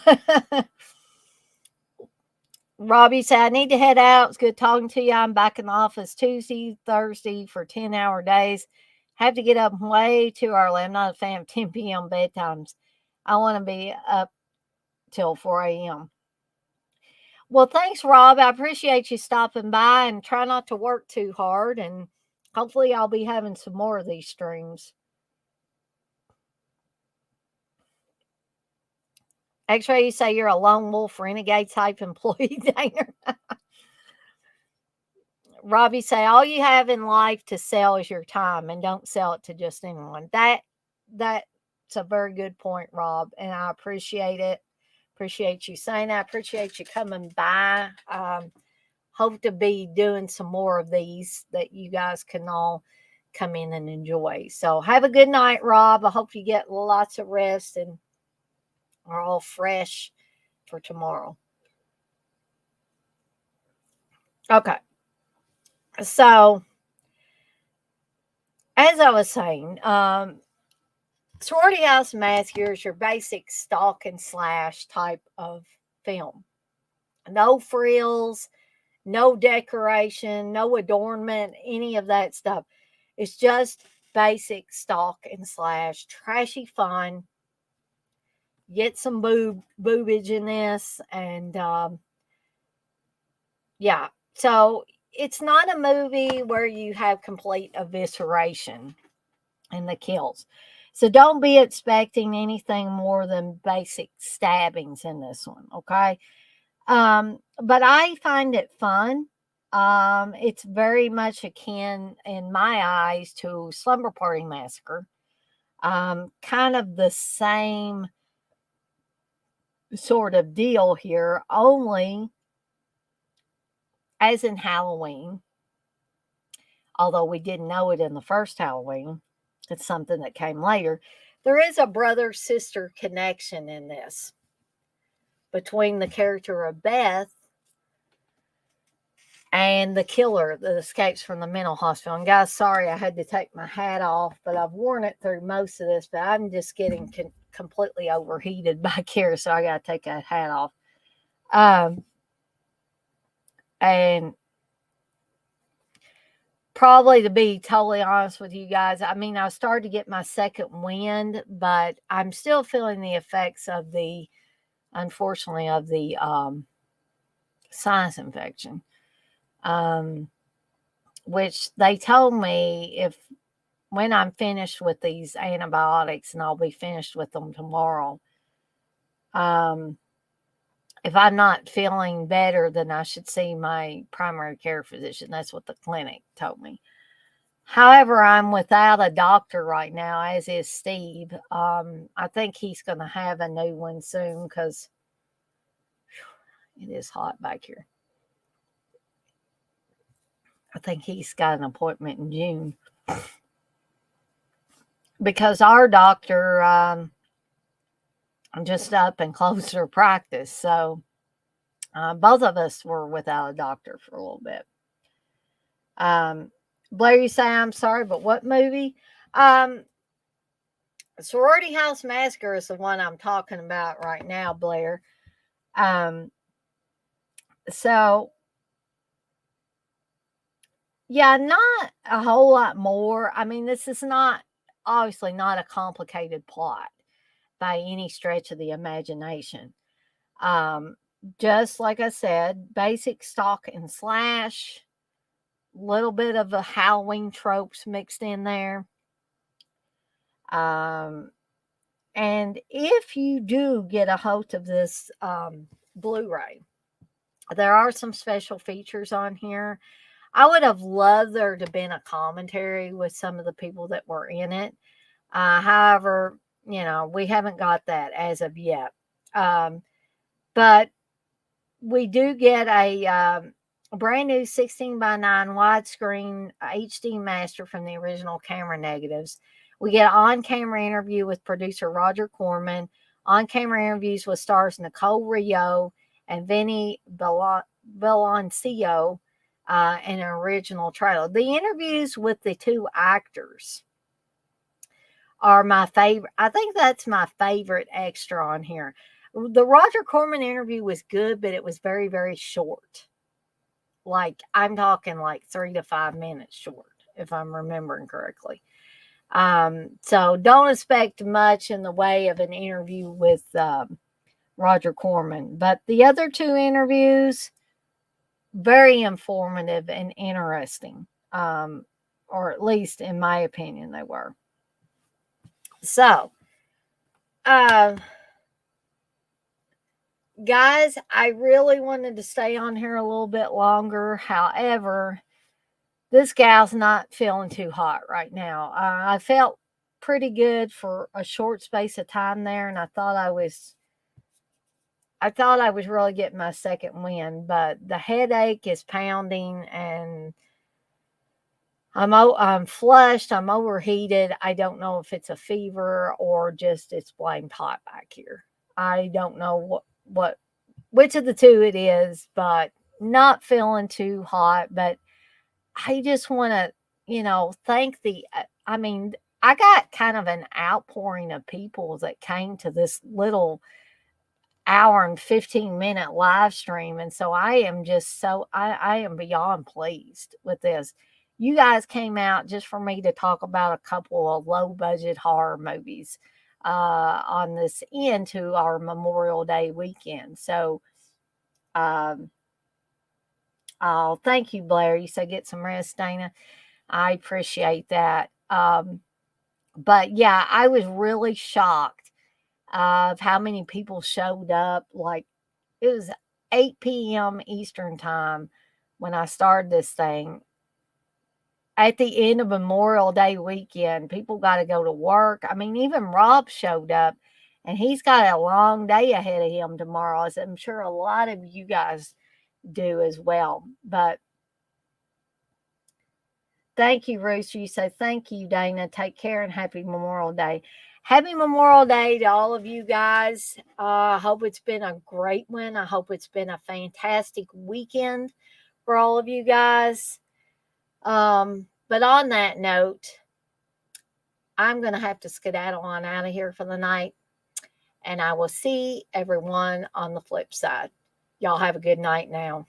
Robbie said, I need to head out. It's good talking to you. I'm back in the office Tuesday, Thursday for 10-hour days. Have to get up way too early. I'm not a fan of 10 p.m. bedtimes. I want to be up till 4 a.m. Well, thanks, Rob. I appreciate you stopping by, and try not to work too hard. And hopefully, I'll be having some more of these streams. X-Ray, you say you're a lone wolf renegade type employee, Dana. Robbie say all you have in life to sell is your time, and don't sell it to just anyone. That's a very good point, Rob, and I appreciate it. Appreciate you saying that. Appreciate you coming by. Hope to be doing some more of these that you guys can all come in and enjoy. So have a good night, Rob. I hope you get lots of rest and are all fresh for tomorrow. Okay. So as I was saying, Sorority House Massacre is your basic stalk and slash type of film. No frills, no decoration, no adornment, any of that stuff. It's just basic stalk and slash, trashy fun. Get some boobage in this, and yeah. So it's not a movie where you have complete evisceration in the kills. So don't be expecting anything more than basic stabbings in this one, okay? But I find it fun. It's very much akin, in my eyes, to Slumber Party Massacre. Kind of the same sort of deal here, only as in Halloween, although we didn't know it in the first Halloween, it's something that came later. There is a brother-sister connection in this between the character of Beth and the killer that escapes from the mental hospital. And guys, sorry I had to take my hat off, but I've worn it through most of this, but I'm just getting completely overheated back here, so I got to take that hat off. And probably, to be totally honest with you guys, I mean, I started to get my second wind, but I'm still feeling the effects of unfortunately, of the sinus infection. Which they told me when I'm finished with these antibiotics, and I'll be finished with them tomorrow, if I'm not feeling better, then I should see my primary care physician. That's what the clinic told me. However, I'm without a doctor right now, as is Steve. I think he's going to have a new one soon, because it is hot back here. I think he's got an appointment in June, because our doctor just up and closed her practice. So both of us were without a doctor for a little bit. Blair, you say, I'm sorry, but what movie? Sorority House Massacre is the one I'm talking about right now, Blair. So, yeah, not a whole lot more. I mean, this is obviously not a complicated plot by any stretch of the imagination. Just like I said, basic stalk and slash, little bit of the Halloween tropes mixed in there. And if you do get a hold of this Blu-ray, there are some special features on here. I would have loved there to have been a commentary with some of the people that were in it. However, we haven't got that as of yet. But we do get a brand new 16:9 widescreen HD master from the original camera negatives. We get an on-camera interview with producer Roger Corman, on-camera interviews with stars Nicole Rio and Vinny Beloncio, in an original trailer. The interviews with the two actors are my favorite. I think that's my favorite extra on here. The Roger Corman interview was good, but it was very, very short. Like, I'm talking like 3 to 5 minutes short, if I'm remembering correctly. So don't expect much in the way of an interview with Roger Corman. But the other two interviews, very informative and interesting, or at least in my opinion, they were. So, uh, guys, I really wanted to stay on here a little bit longer. However, this gal's not feeling too hot right now. I felt pretty good for a short space of time there, and I thought I was really getting my second wind, but the headache is pounding, and I'm flushed. I'm overheated. I don't know if it's a fever or just it's blamed hot back here. I don't know which of the two it is, but not feeling too hot. But I just want to, thank I mean, I got kind of an outpouring of people that came to this little hour and 15-minute live stream. And so I am just I am beyond pleased with this. You guys came out just for me to talk about a couple of low budget horror movies on this end to our Memorial Day weekend. So, um, oh, thank you, Blair. You said get some rest, Dana. I appreciate that. But yeah, I was really shocked of how many people showed up. Like, it was 8 p.m. Eastern time when I started this thing. At the end of Memorial Day weekend, people got to go to work. I mean, even Rob showed up, and he's got a long day ahead of him tomorrow, as I'm sure a lot of you guys do as well. But thank you, Rooster. You say thank you, Dana. Take care and happy Memorial Day. Happy Memorial Day to all of you guys. I hope it's been a great one. I hope it's been a fantastic weekend for all of you guys. But on that note, I'm going to have to skedaddle on out of here for the night. And I will see everyone on the flip side. Y'all have a good night now.